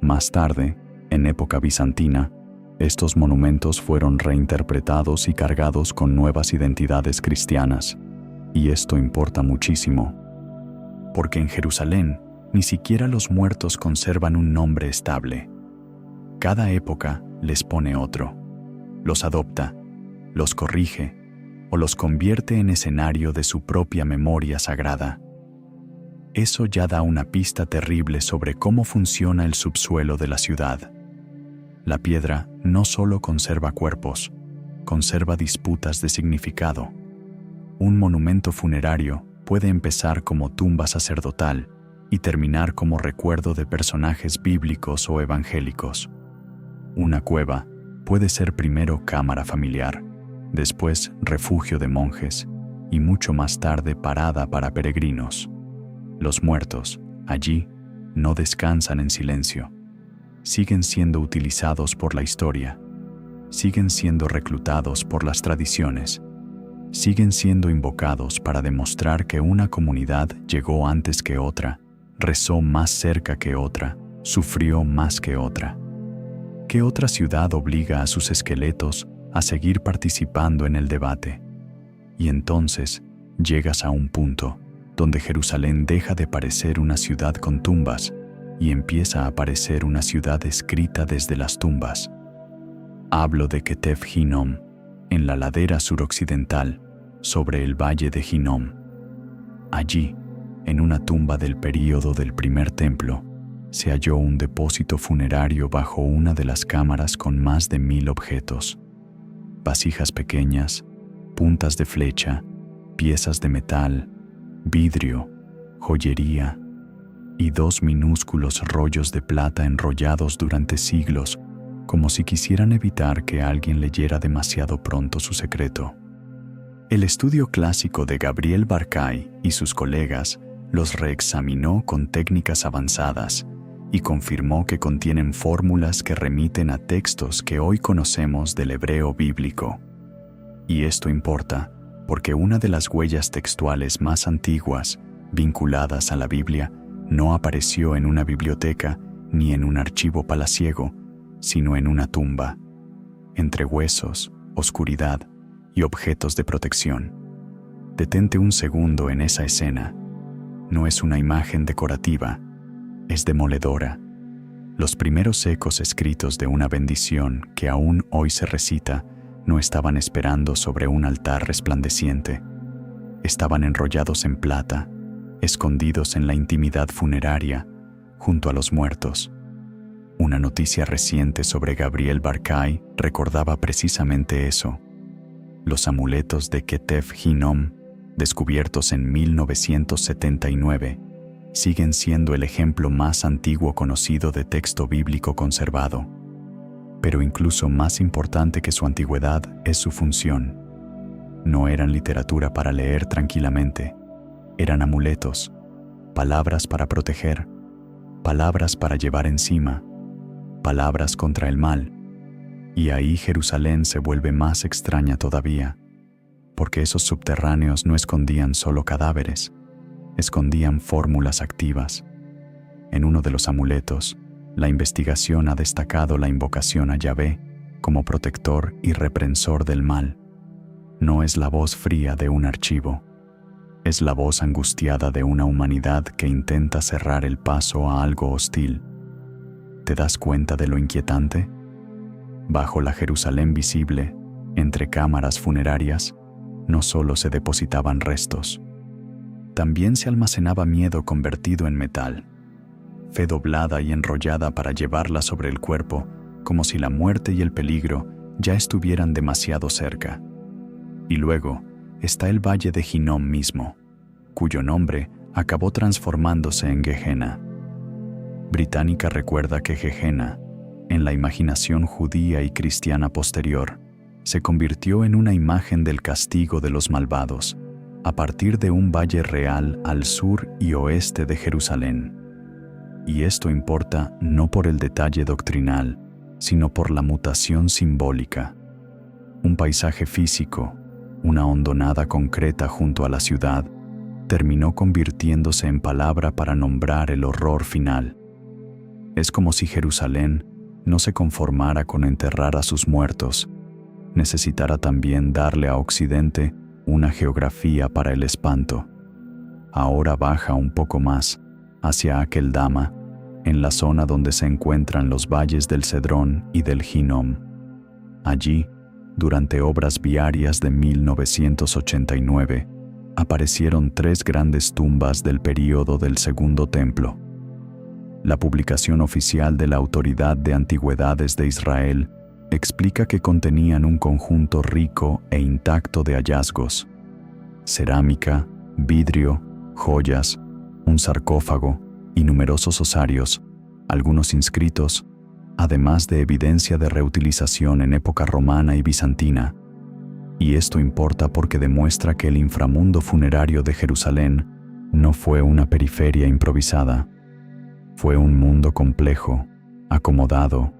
Speaker 1: Más tarde, en época bizantina, estos monumentos fueron reinterpretados y cargados con nuevas identidades cristianas, y esto importa muchísimo, porque en Jerusalén ni siquiera los muertos conservan un nombre estable. Cada época les pone otro, los adopta, los corrige o los convierte en escenario de su propia memoria sagrada. Eso ya da una pista terrible sobre cómo funciona el subsuelo de la ciudad. La piedra no solo conserva cuerpos, conserva disputas de significado. Un monumento funerario puede empezar como tumba sacerdotal y terminar como recuerdo de personajes bíblicos o evangélicos. Una cueva puede ser primero cámara familiar, después refugio de monjes y mucho más tarde parada para peregrinos. Los muertos, allí, no descansan en silencio. Siguen siendo utilizados por la historia, siguen siendo reclutados por las tradiciones, siguen siendo invocados para demostrar que una comunidad llegó antes que otra, rezó más cerca que otra, sufrió más que otra. ¿Qué otra ciudad obliga a sus esqueletos a seguir participando en el debate? Y entonces llegas a un punto donde Jerusalén deja de parecer una ciudad con tumbas y empieza a parecer una ciudad escrita desde las tumbas. Hablo de Ketef Hinnom, en la ladera suroccidental, sobre el valle de Hinnom. Allí, en una tumba del período del primer templo, se halló un depósito funerario bajo una de las cámaras con más de 1000 objetos. Vasijas pequeñas, puntas de flecha, piezas de metal, vidrio, joyería y 2 minúsculos rollos de plata enrollados durante siglos, como si quisieran evitar que alguien leyera demasiado pronto su secreto. El estudio clásico de Gabriel Barkay y sus colegas los reexaminó con técnicas avanzadas y confirmó que contienen fórmulas que remiten a textos que hoy conocemos del hebreo bíblico. Y esto importa porque una de las huellas textuales más antiguas vinculadas a la Biblia no apareció en una biblioteca ni en un archivo palaciego, sino en una tumba, entre huesos, oscuridad y objetos de protección. Detente un segundo en esa escena. No es una imagen decorativa, es demoledora. Los primeros ecos escritos de una bendición que aún hoy se recita no estaban esperando sobre un altar resplandeciente. Estaban enrollados en plata, escondidos en la intimidad funeraria, junto a los muertos. Una noticia reciente sobre Gabriel Barkay recordaba precisamente eso. Los amuletos de Ketef Hinnom, descubiertos en 1979, siguen siendo el ejemplo más antiguo conocido de texto bíblico conservado. Pero incluso más importante que su antigüedad es su función. No eran literatura para leer tranquilamente, eran amuletos, palabras para proteger, palabras para llevar encima, palabras contra el mal. Y ahí Jerusalén se vuelve más extraña todavía, porque esos subterráneos no escondían solo cadáveres, escondían fórmulas activas. En uno de los amuletos, la investigación ha destacado la invocación a Yahvé como protector y reprensor del mal. No es la voz fría de un archivo, es la voz angustiada de una humanidad que intenta cerrar el paso a algo hostil. ¿Te das cuenta de lo inquietante? Bajo la Jerusalén visible, entre cámaras funerarias, no solo se depositaban restos, también se almacenaba miedo convertido en metal, fe doblada y enrollada para llevarla sobre el cuerpo, como si la muerte y el peligro ya estuvieran demasiado cerca. Y luego está el valle de Hinnom mismo, cuyo nombre acabó transformándose en Gehenna. Británica recuerda que Gehenna, en la imaginación judía y cristiana posterior, se convirtió en una imagen del castigo de los malvados, a partir de un valle real al sur y oeste de Jerusalén. Y esto importa no por el detalle doctrinal, sino por la mutación simbólica. Un paisaje físico, una hondonada concreta junto a la ciudad, terminó convirtiéndose en palabra para nombrar el horror final. Es como si Jerusalén no se conformara con enterrar a sus muertos, necesitara también darle a Occidente una geografía para el espanto. Ahora baja un poco más, hacia Akeldama, en la zona donde se encuentran los valles del Cedrón y del Hinnom. Allí, durante obras viarias de 1989, aparecieron 3 grandes tumbas del período del Segundo Templo. La publicación oficial de la Autoridad de Antigüedades de Israel explica que contenían un conjunto rico e intacto de hallazgos: cerámica, vidrio, joyas, un sarcófago y numerosos osarios, algunos inscritos, además de evidencia de reutilización en época romana y bizantina. Y esto importa porque demuestra que el inframundo funerario de Jerusalén no fue una periferia improvisada. Fue un mundo complejo, acomodado,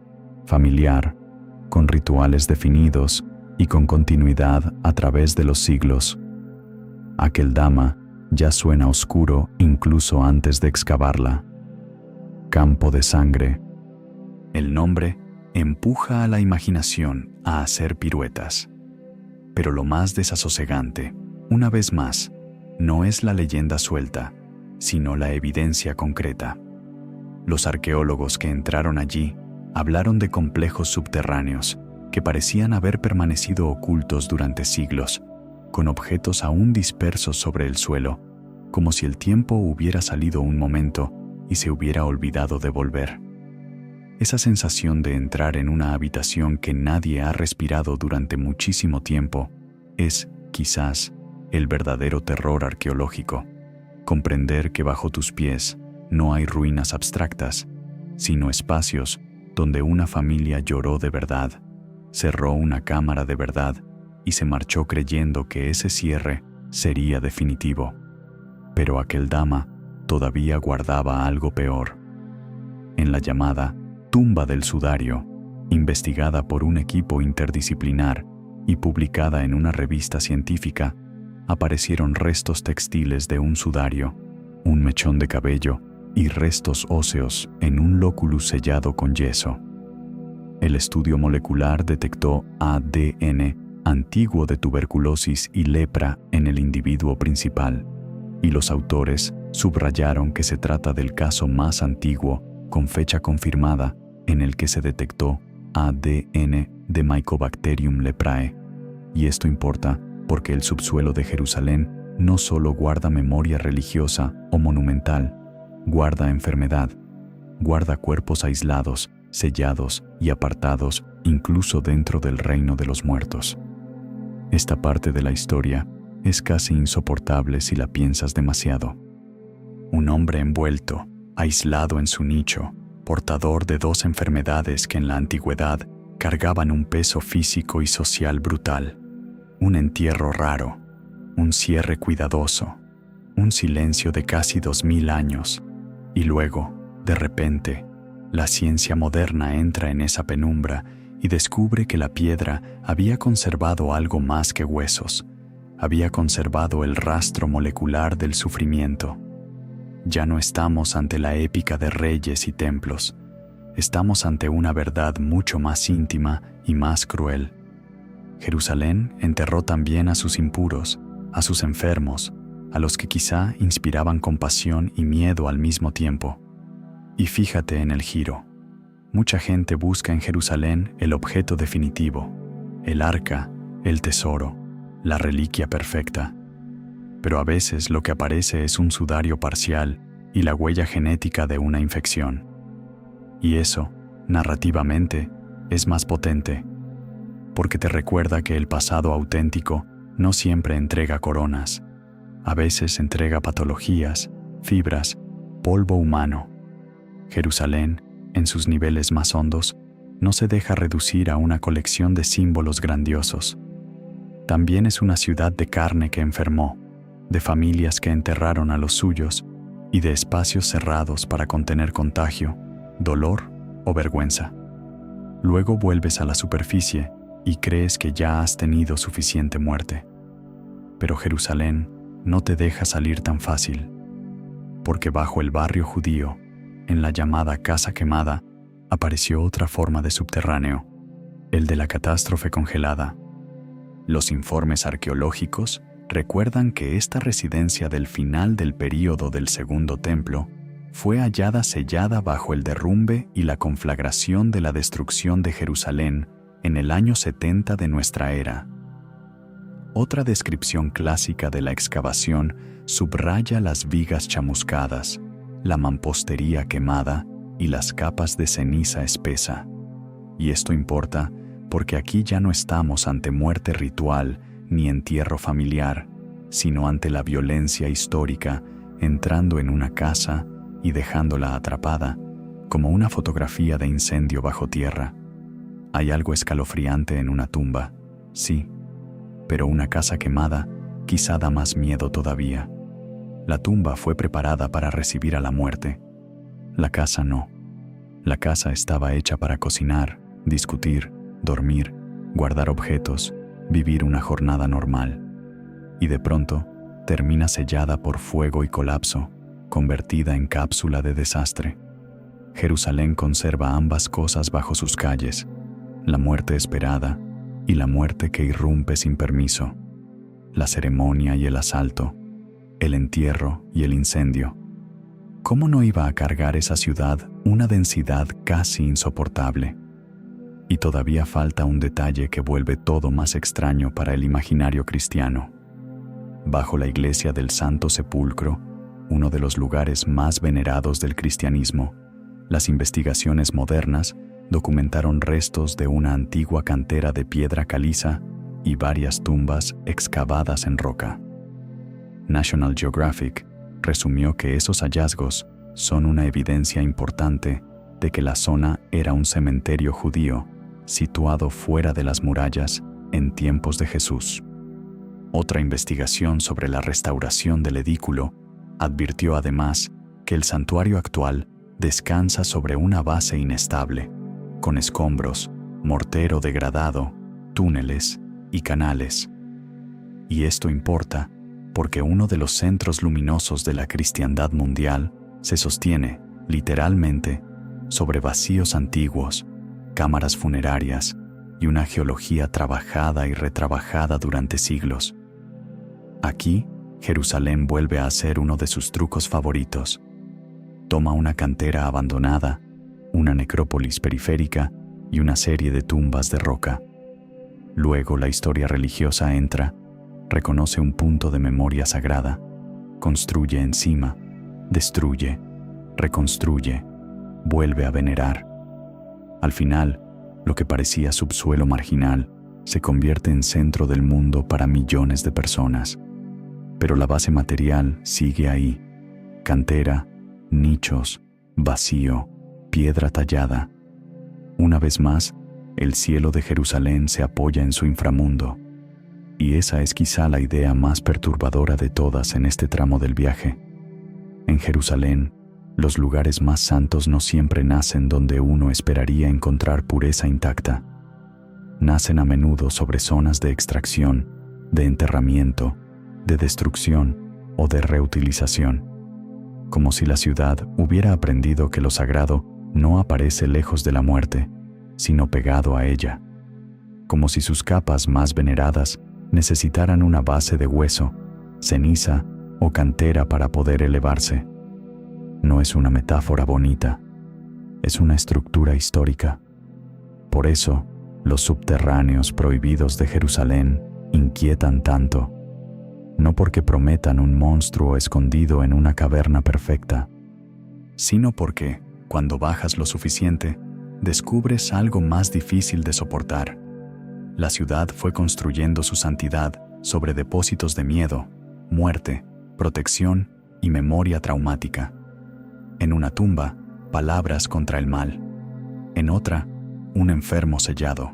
Speaker 1: familiar, con rituales definidos y con continuidad a través de los siglos. Akeldama ya suena oscuro incluso antes de excavarla. Campo de sangre. El nombre empuja a la imaginación a hacer piruetas. Pero lo más desasosegante, una vez más, no es la leyenda suelta, sino la evidencia concreta. Los arqueólogos que entraron allí hablaron de complejos subterráneos que parecían haber permanecido ocultos durante siglos, con objetos aún dispersos sobre el suelo, como si el tiempo hubiera salido un momento y se hubiera olvidado de volver. Esa sensación de entrar en una habitación que nadie ha respirado durante muchísimo tiempo es, quizás, el verdadero terror arqueológico. Comprender que bajo tus pies no hay ruinas abstractas, sino espacios donde una familia lloró de verdad, cerró una cámara de verdad y se marchó creyendo que ese cierre sería definitivo. Pero aquel dama todavía guardaba algo peor. En la llamada tumba del sudario, investigada por un equipo interdisciplinar y publicada en una revista científica, aparecieron restos textiles de un sudario, un mechón de cabello y restos óseos en un lóculus sellado con yeso. El estudio molecular detectó ADN antiguo de tuberculosis y lepra en el individuo principal, y los autores subrayaron que se trata del caso más antiguo con fecha confirmada en el que se detectó ADN de Mycobacterium leprae. Y esto importa porque el subsuelo de Jerusalén no solo guarda memoria religiosa o monumental, guarda enfermedad, guarda cuerpos aislados, sellados y apartados incluso dentro del reino de los muertos. Esta parte de la historia es casi insoportable si la piensas demasiado. Un hombre envuelto, aislado en su nicho, portador de dos enfermedades que en la antigüedad cargaban un peso físico y social brutal. Un entierro raro, un cierre cuidadoso, un silencio de casi 2000 años, y luego, de repente, la ciencia moderna entra en esa penumbra y descubre que la piedra había conservado algo más que huesos, había conservado el rastro molecular del sufrimiento. Ya no estamos ante la épica de reyes y templos, estamos ante una verdad mucho más íntima y más cruel. Jerusalén enterró también a sus impuros, a sus enfermos, a los que quizá inspiraban compasión y miedo al mismo tiempo. Y fíjate en el giro. Mucha gente busca en Jerusalén el objeto definitivo, el arca, el tesoro, la reliquia perfecta. Pero a veces lo que aparece es un sudario parcial y la huella genética de una infección. Y eso, narrativamente, es más potente, porque te recuerda que el pasado auténtico no siempre entrega coronas. A veces entrega patologías, fibras, polvo humano. Jerusalén, en sus niveles más hondos, no se deja reducir a una colección de símbolos grandiosos. También es una ciudad de carne que enfermó, de familias que enterraron a los suyos y de espacios cerrados para contener contagio, dolor o vergüenza. Luego vuelves a la superficie y crees que ya has tenido suficiente muerte. Pero Jerusalén no te deja salir tan fácil, porque bajo el barrio judío, en la llamada Casa Quemada, apareció otra forma de subterráneo, el de la catástrofe congelada. Los informes arqueológicos recuerdan que esta residencia del final del período del Segundo Templo fue hallada sellada bajo el derrumbe y la conflagración de la destrucción de Jerusalén en el año 70 de nuestra era. Otra descripción clásica de la excavación subraya las vigas chamuscadas, la mampostería quemada y las capas de ceniza espesa. Y esto importa porque aquí ya no estamos ante muerte ritual ni entierro familiar, sino ante la violencia histórica entrando en una casa y dejándola atrapada, como una fotografía de incendio bajo tierra. Hay algo escalofriante en una tumba, sí, pero una casa quemada quizá da más miedo todavía. La tumba fue preparada para recibir a la muerte. La casa no. La casa estaba hecha para cocinar, discutir, dormir, guardar objetos, vivir una jornada normal. Y de pronto, termina sellada por fuego y colapso, convertida en cápsula de desastre. Jerusalén conserva ambas cosas bajo sus calles, la muerte esperada y la muerte que irrumpe sin permiso, la ceremonia y el asalto, el entierro y el incendio. ¿Cómo no iba a cargar esa ciudad una densidad casi insoportable? Y todavía falta un detalle que vuelve todo más extraño para el imaginario cristiano. Bajo la iglesia del Santo Sepulcro, uno de los lugares más venerados del cristianismo, las investigaciones modernas documentaron restos de una antigua cantera de piedra caliza y varias tumbas excavadas en roca. National Geographic resumió que esos hallazgos son una evidencia importante de que la zona era un cementerio judío situado fuera de las murallas en tiempos de Jesús. Otra investigación sobre la restauración del edículo advirtió además que el santuario actual descansa sobre una base inestable, con escombros, mortero degradado, túneles y canales. Y esto importa porque uno de los centros luminosos de la cristiandad mundial se sostiene, literalmente, sobre vacíos antiguos, cámaras funerarias y una geología trabajada y retrabajada durante siglos. Aquí, Jerusalén vuelve a ser uno de sus trucos favoritos. Toma una cantera abandonada, una necrópolis periférica y una serie de tumbas de roca. Luego la historia religiosa entra, reconoce un punto de memoria sagrada, construye encima, destruye, reconstruye, vuelve a venerar. Al final, lo que parecía subsuelo marginal se convierte en centro del mundo para millones de personas. Pero la base material sigue ahí: cantera, nichos, vacío, piedra tallada. Una vez más, el cielo de Jerusalén se apoya en su inframundo. Y esa es quizá la idea más perturbadora de todas en este tramo del viaje. En Jerusalén, los lugares más santos no siempre nacen donde uno esperaría encontrar pureza intacta. Nacen a menudo sobre zonas de extracción, de enterramiento, de destrucción o de reutilización. Como si la ciudad hubiera aprendido que lo sagrado no aparece lejos de la muerte, sino pegado a ella. Como si sus capas más veneradas necesitaran una base de hueso, ceniza o cantera para poder elevarse. No es una metáfora bonita, es una estructura histórica. Por eso, los subterráneos prohibidos de Jerusalén inquietan tanto. No porque prometan un monstruo escondido en una caverna perfecta, sino porque, cuando bajas lo suficiente, descubres algo más difícil de soportar. La ciudad fue construyendo su santidad sobre depósitos de miedo, muerte, protección y memoria traumática. En una tumba, palabras contra el mal. En otra, un enfermo sellado.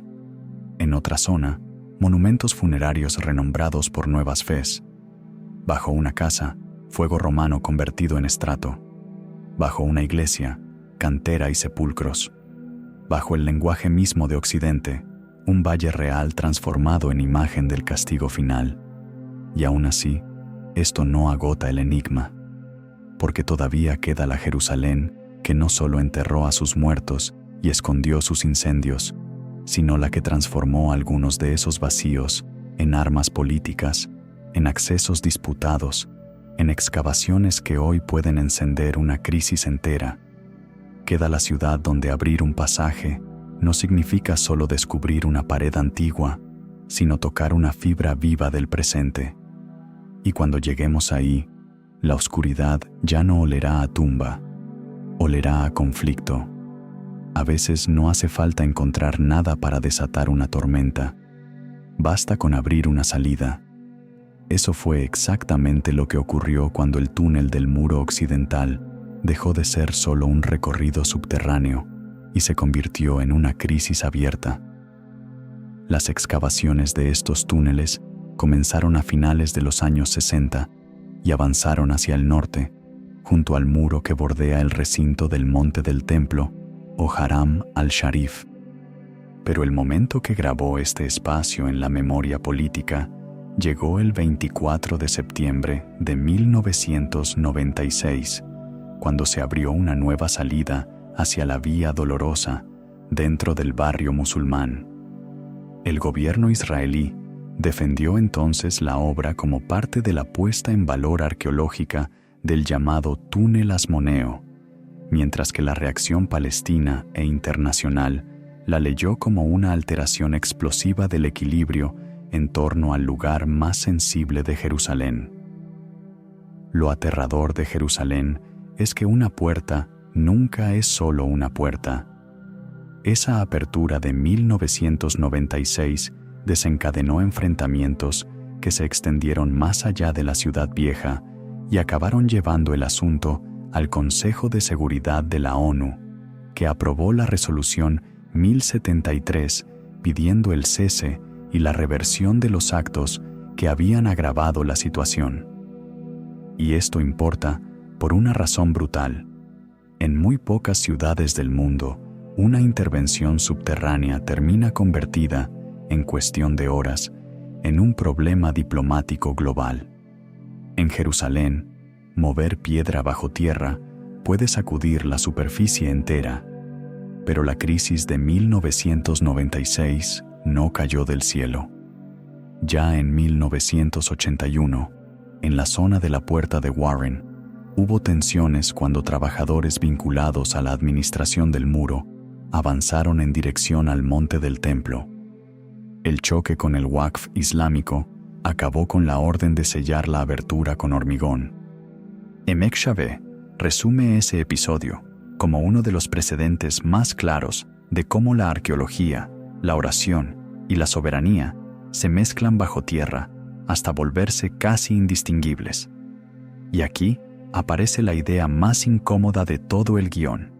Speaker 1: En otra zona, monumentos funerarios renombrados por nuevas fes. Bajo una casa, fuego romano convertido en estrato. Bajo una iglesia, cantera y sepulcros. Bajo el lenguaje mismo de Occidente, un valle real transformado en imagen del castigo final. Y aún así, esto no agota el enigma, porque todavía queda la Jerusalén que no solo enterró a sus muertos y escondió sus incendios, sino la que transformó algunos de esos vacíos en armas políticas, en accesos disputados, en excavaciones que hoy pueden encender una crisis entera. Queda la ciudad donde abrir un pasaje no significa solo descubrir una pared antigua, sino tocar una fibra viva del presente. Y cuando lleguemos ahí, la oscuridad ya no olerá a tumba, olerá a conflicto. A veces no hace falta encontrar nada para desatar una tormenta. Basta con abrir una salida. Eso fue exactamente lo que ocurrió cuando el túnel del muro occidental dejó de ser solo un recorrido subterráneo y se convirtió en una crisis abierta. Las excavaciones de estos túneles comenzaron a finales de los años 60 y avanzaron hacia el norte, junto al muro que bordea el recinto del Monte del Templo, o Haram al-Sharif. Pero el momento que grabó este espacio en la memoria política llegó el 24 de septiembre de 1996, cuando se abrió una nueva salida hacia la Vía Dolorosa dentro del barrio musulmán. El gobierno israelí defendió entonces la obra como parte de la puesta en valor arqueológica del llamado Túnel Asmoneo, mientras que la reacción palestina e internacional la leyó como una alteración explosiva del equilibrio en torno al lugar más sensible de Jerusalén. Lo aterrador de Jerusalén es que una puerta nunca es solo una puerta. Esa apertura de 1996 desencadenó enfrentamientos que se extendieron más allá de la ciudad vieja y acabaron llevando el asunto al Consejo de Seguridad de la ONU, que aprobó la resolución 1073 pidiendo el cese y la reversión de los actos que habían agravado la situación. Y esto importa por una razón brutal. En muy pocas ciudades del mundo, una intervención subterránea termina convertida, en cuestión de horas, en un problema diplomático global. En Jerusalén, mover piedra bajo tierra puede sacudir la superficie entera, pero la crisis de 1996 no cayó del cielo. Ya en 1981, en la zona de la Puerta de Warren, hubo tensiones cuando trabajadores vinculados a la administración del muro avanzaron en dirección al monte del templo. El choque con el Waqf islámico acabó con la orden de sellar la abertura con hormigón. Emek Shaveh resume ese episodio como uno de los precedentes más claros de cómo la arqueología, la oración y la soberanía se mezclan bajo tierra hasta volverse casi indistinguibles. Y aquí aparece la idea más incómoda de todo el guión.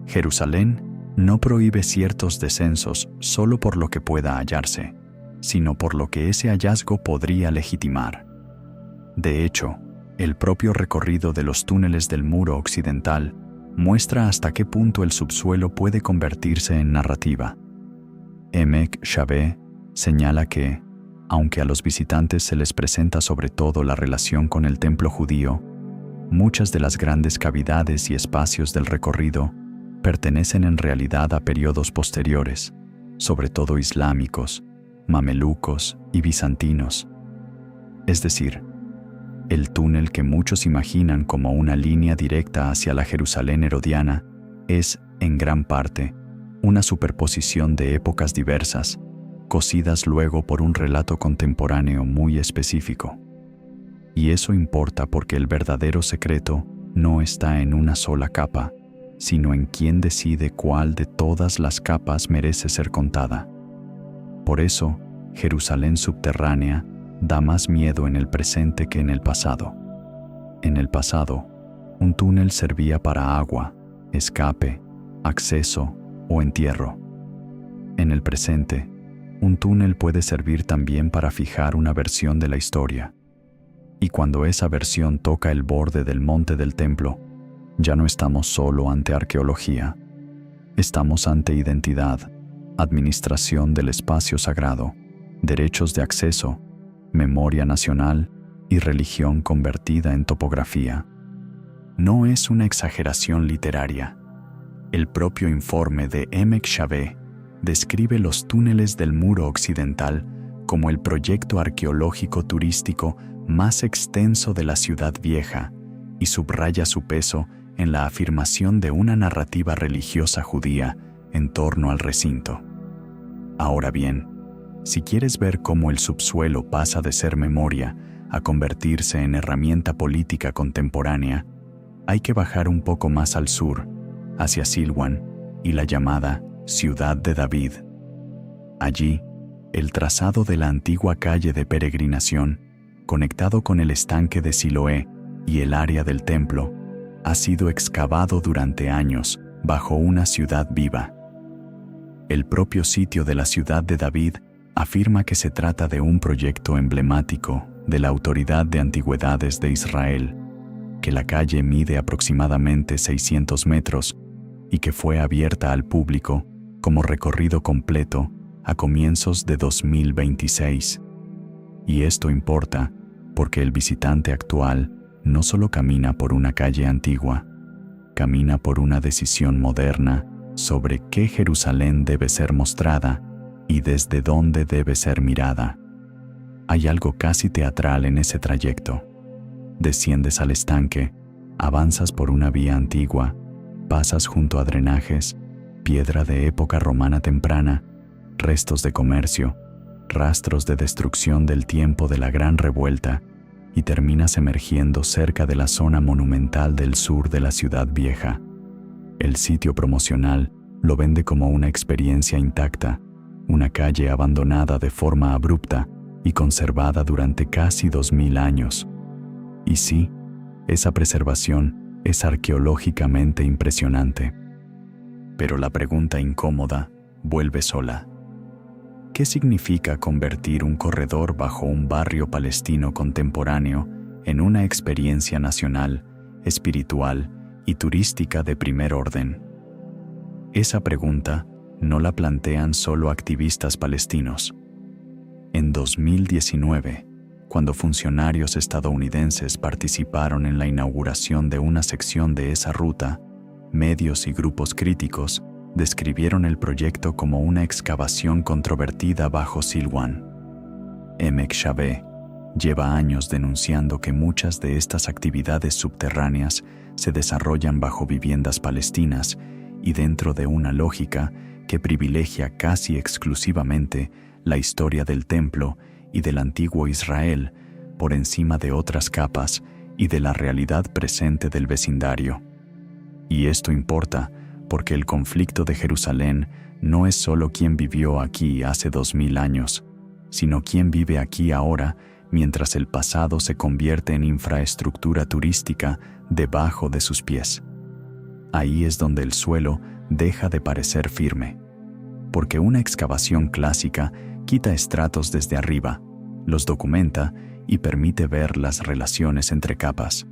Speaker 1: Jerusalén no prohíbe ciertos descensos solo por lo que pueda hallarse, sino por lo que ese hallazgo podría legitimar. De hecho, el propio recorrido de los túneles del muro occidental muestra hasta qué punto el subsuelo puede convertirse en narrativa. Emek Shaveh señala que, aunque a los visitantes se les presenta sobre todo la relación con el templo judío, muchas de las grandes cavidades y espacios del recorrido pertenecen en realidad a periodos posteriores, sobre todo islámicos, mamelucos y bizantinos. Es decir, el túnel que muchos imaginan como una línea directa hacia la Jerusalén herodiana es, en gran parte, una superposición de épocas diversas, cosidas luego por un relato contemporáneo muy específico. Y eso importa porque el verdadero secreto no está en una sola capa, sino en quién decide cuál de todas las capas merece ser contada. Por eso, Jerusalén subterránea da más miedo en el presente que en el pasado. En el pasado, un túnel servía para agua, escape, acceso o entierro. En el presente, un túnel puede servir también para fijar una versión de la historia. Y cuando esa versión toca el borde del monte del templo, ya no estamos solo ante arqueología, estamos ante identidad, administración del espacio sagrado, derechos de acceso, memoria nacional y religión convertida en topografía. No es una exageración literaria. El propio informe de Emek Shaveh describe los túneles del muro occidental como el proyecto arqueológico turístico más extenso de la ciudad vieja y subraya su peso en la afirmación de una narrativa religiosa judía en torno al recinto. Ahora bien, si quieres ver cómo el subsuelo pasa de ser memoria a convertirse en herramienta política contemporánea, hay que bajar un poco más al sur, hacia Silwan y la llamada Ciudad de David. Allí, el trazado de la antigua calle de peregrinación, conectado con el estanque de Siloé y el área del templo, ha sido excavado durante años bajo una ciudad viva. El propio sitio de la Ciudad de David afirma que se trata de un proyecto emblemático de la Autoridad de Antigüedades de Israel, que la calle mide aproximadamente 600 metros y que fue abierta al público como recorrido completo a comienzos de 2026. Y esto importa porque el visitante actual no solo camina por una calle antigua, camina por una decisión moderna sobre qué Jerusalén debe ser mostrada y desde dónde debe ser mirada. Hay algo casi teatral en ese trayecto. Desciendes al estanque, avanzas por una vía antigua, pasas junto a drenajes, piedra de época romana temprana, restos de comercio, rastros de destrucción del tiempo de la Gran Revuelta, y terminas emergiendo cerca de la zona monumental del sur de la ciudad vieja. El sitio promocional lo vende como una experiencia intacta, una calle abandonada de forma abrupta, y conservada durante casi 2000 años. Y sí, esa preservación es arqueológicamente impresionante. Pero la pregunta incómoda vuelve sola. ¿Qué significa convertir un corredor bajo un barrio palestino contemporáneo en una experiencia nacional, espiritual y turística de primer orden? Esa pregunta no la plantean solo activistas palestinos. En 2019, cuando funcionarios estadounidenses participaron en la inauguración de una sección de esa ruta, medios y grupos críticos describieron el proyecto como una excavación controvertida bajo Silwan. Emek Shabé lleva años denunciando que muchas de estas actividades subterráneas se desarrollan bajo viviendas palestinas y dentro de una lógica que privilegia casi exclusivamente la historia del templo y del antiguo Israel por encima de otras capas y de la realidad presente del vecindario. Y esto importa porque el conflicto de Jerusalén no es solo quién vivió aquí hace 2000 años, sino quién vive aquí ahora mientras el pasado se convierte en infraestructura turística debajo de sus pies. Ahí es donde el suelo deja de parecer firme, porque una excavación clásica quita estratos desde arriba, los documenta y permite ver las relaciones entre capas.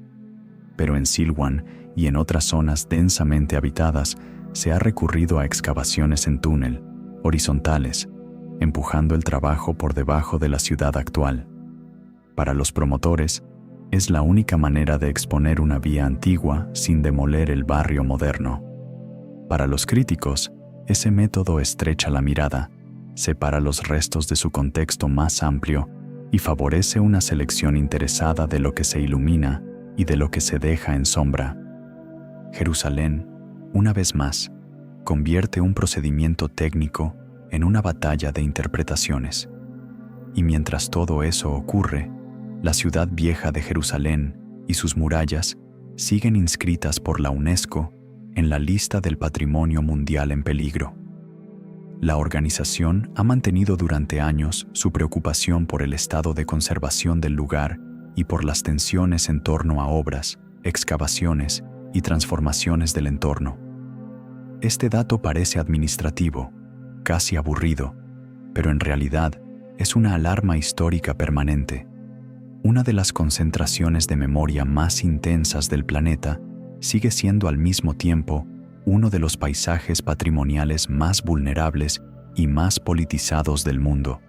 Speaker 1: Pero en Silwan y en otras zonas densamente habitadas se ha recurrido a excavaciones en túnel, horizontales, empujando el trabajo por debajo de la ciudad actual. Para los promotores, es la única manera de exponer una vía antigua sin demoler el barrio moderno. Para los críticos, ese método estrecha la mirada, separa los restos de su contexto más amplio y favorece una selección interesada de lo que se ilumina y de lo que se deja en sombra. Jerusalén, una vez más, convierte un procedimiento técnico en una batalla de interpretaciones. Y mientras todo eso ocurre, la ciudad vieja de Jerusalén y sus murallas siguen inscritas por la UNESCO en la lista del Patrimonio Mundial en Peligro. La organización ha mantenido durante años su preocupación por el estado de conservación del lugar y por las tensiones en torno a obras, excavaciones y transformaciones del entorno. Este dato parece administrativo, casi aburrido, pero en realidad es una alarma histórica permanente. Una de las concentraciones de memoria más intensas del planeta sigue siendo al mismo tiempo uno de los paisajes patrimoniales más vulnerables y más politizados del mundo.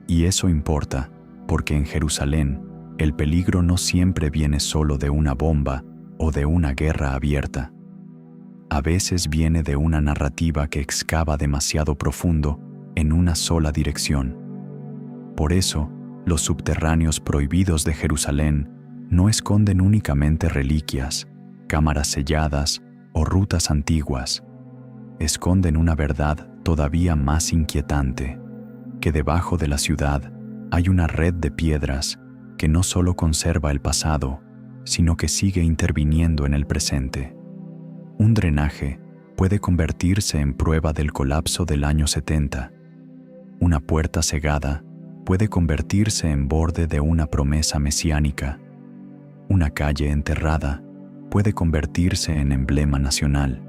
Speaker 1: Y eso importa, porque en Jerusalén el peligro no siempre viene solo de una bomba o de una guerra abierta. A veces viene de una narrativa que excava demasiado profundo en una sola dirección. Por eso, los subterráneos prohibidos de Jerusalén no esconden únicamente reliquias, cámaras selladas o rutas antiguas. Esconden una verdad todavía más inquietante, que debajo de la ciudad hay una red de piedras que no solo conserva el pasado, sino que sigue interviniendo en el presente. Un drenaje puede convertirse en prueba del colapso del año 70. Una puerta cegada puede convertirse en borde de una promesa mesiánica. Una calle enterrada puede convertirse en emblema nacional.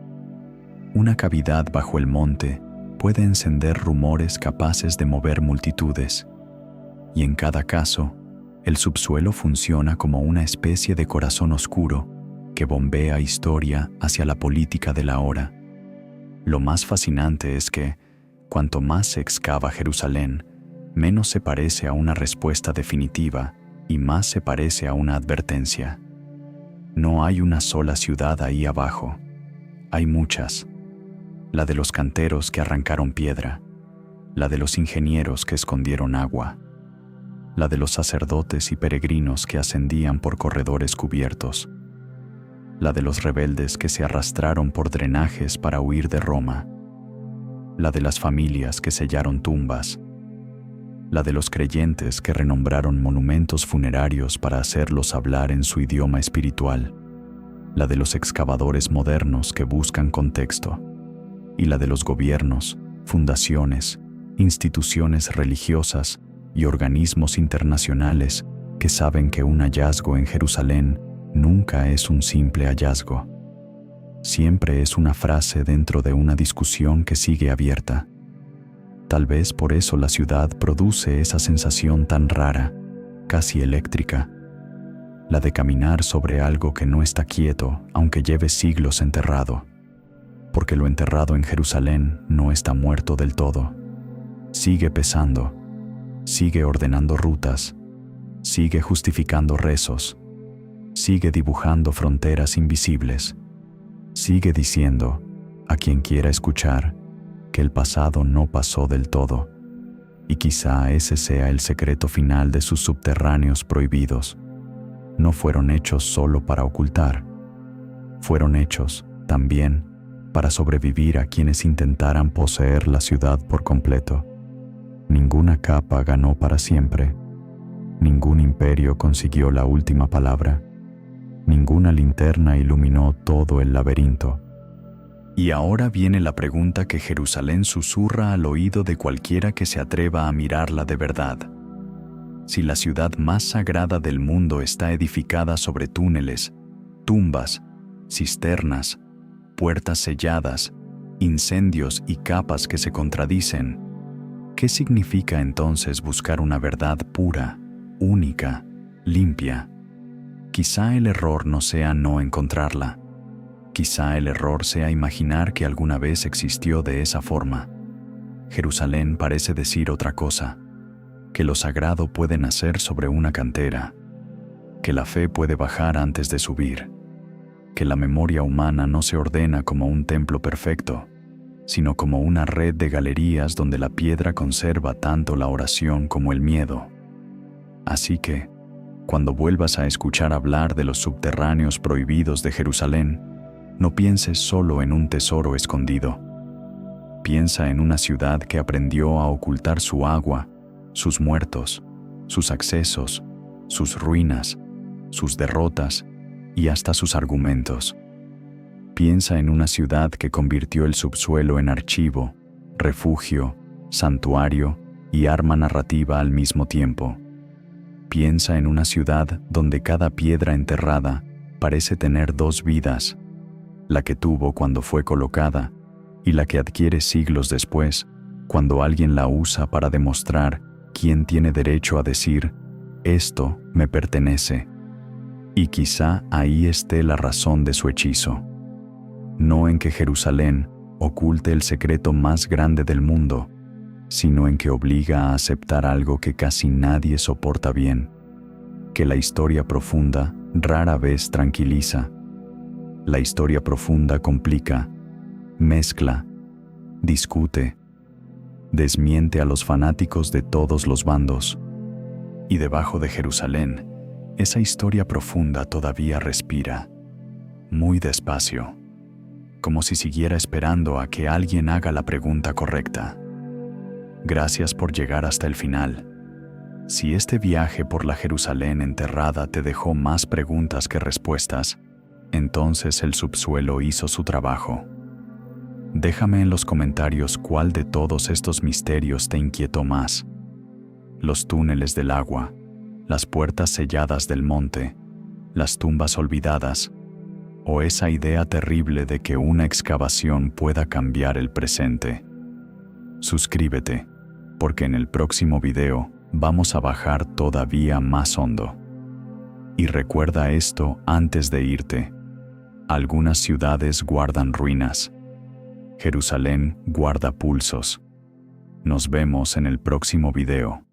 Speaker 1: Una cavidad bajo el monte puede encender rumores capaces de mover multitudes. Y en cada caso, el subsuelo funciona como una especie de corazón oscuro que bombea historia hacia la política de la hora. Lo más fascinante es que, cuanto más se excava Jerusalén, menos se parece a una respuesta definitiva y más se parece a una advertencia. No hay una sola ciudad ahí abajo. Hay muchas. La de los canteros que arrancaron piedra, la de los ingenieros que escondieron agua, la de los sacerdotes y peregrinos que ascendían por corredores cubiertos, la de los rebeldes que se arrastraron por drenajes para huir de Roma, la de las familias que sellaron tumbas, la de los creyentes que renombraron monumentos funerarios para hacerlos hablar en su idioma espiritual, la de los excavadores modernos que buscan contexto, y la de los gobiernos, fundaciones, instituciones religiosas y organismos internacionales que saben que un hallazgo en Jerusalén nunca es un simple hallazgo. Siempre es una frase dentro de una discusión que sigue abierta. Tal vez por eso la ciudad produce esa sensación tan rara, casi eléctrica, la de caminar sobre algo que no está quieto aunque lleve siglos enterrado, porque lo enterrado en Jerusalén no está muerto del todo. Sigue pesando, sigue ordenando rutas, sigue justificando rezos, sigue dibujando fronteras invisibles, sigue diciendo, a quien quiera escuchar, que el pasado no pasó del todo, y quizá ese sea el secreto final de sus subterráneos prohibidos. No fueron hechos solo para ocultar, fueron hechos, también, para sobrevivir a quienes intentaran poseer la ciudad por completo. Ninguna capa ganó para siempre, ningún imperio consiguió la última palabra, ninguna linterna iluminó todo el laberinto. Y ahora viene la pregunta que Jerusalén susurra al oído de cualquiera que se atreva a mirarla de verdad. Si la ciudad más sagrada del mundo está edificada sobre túneles, tumbas, cisternas, puertas selladas, incendios y capas que se contradicen, ¿qué significa entonces buscar una verdad pura, única, limpia? Quizá el error no sea no encontrarla. Quizá el error sea imaginar que alguna vez existió de esa forma. Jerusalén parece decir otra cosa, que lo sagrado puede nacer sobre una cantera, que la fe puede bajar antes de subir, que la memoria humana no se ordena como un templo perfecto, sino como una red de galerías donde la piedra conserva tanto la oración como el miedo. Así que, cuando vuelvas a escuchar hablar de los subterráneos prohibidos de Jerusalén, no pienses solo en un tesoro escondido. Piensa en una ciudad que aprendió a ocultar su agua, sus muertos, sus accesos, sus ruinas, sus derrotas y hasta sus argumentos. Piensa en una ciudad que convirtió el subsuelo en archivo, refugio, santuario y arma narrativa al mismo tiempo. Piensa en una ciudad donde cada piedra enterrada parece tener dos vidas, la que tuvo cuando fue colocada y la que adquiere siglos después, cuando alguien la usa para demostrar quién tiene derecho a decir, esto me pertenece. Y quizá ahí esté la razón de su hechizo. No en que Jerusalén oculte el secreto más grande del mundo, sino en que obliga a aceptar algo que casi nadie soporta bien, que la historia profunda rara vez tranquiliza. La historia profunda complica, mezcla, discute, desmiente a los fanáticos de todos los bandos. Y debajo de Jerusalén, esa historia profunda todavía respira, muy despacio, como si siguiera esperando a que alguien haga la pregunta correcta. Gracias por llegar hasta el final. Si este viaje por la Jerusalén enterrada te dejó más preguntas que respuestas, entonces el subsuelo hizo su trabajo. Déjame en los comentarios cuál de todos estos misterios te inquietó más. Los túneles del agua, las puertas selladas del monte, las tumbas olvidadas, o esa idea terrible de que una excavación pueda cambiar el presente. Suscríbete, porque en el próximo video vamos a bajar todavía más hondo. Y recuerda esto antes de irte. Algunas ciudades guardan ruinas. Jerusalén guarda pulsos. Nos vemos en el próximo video.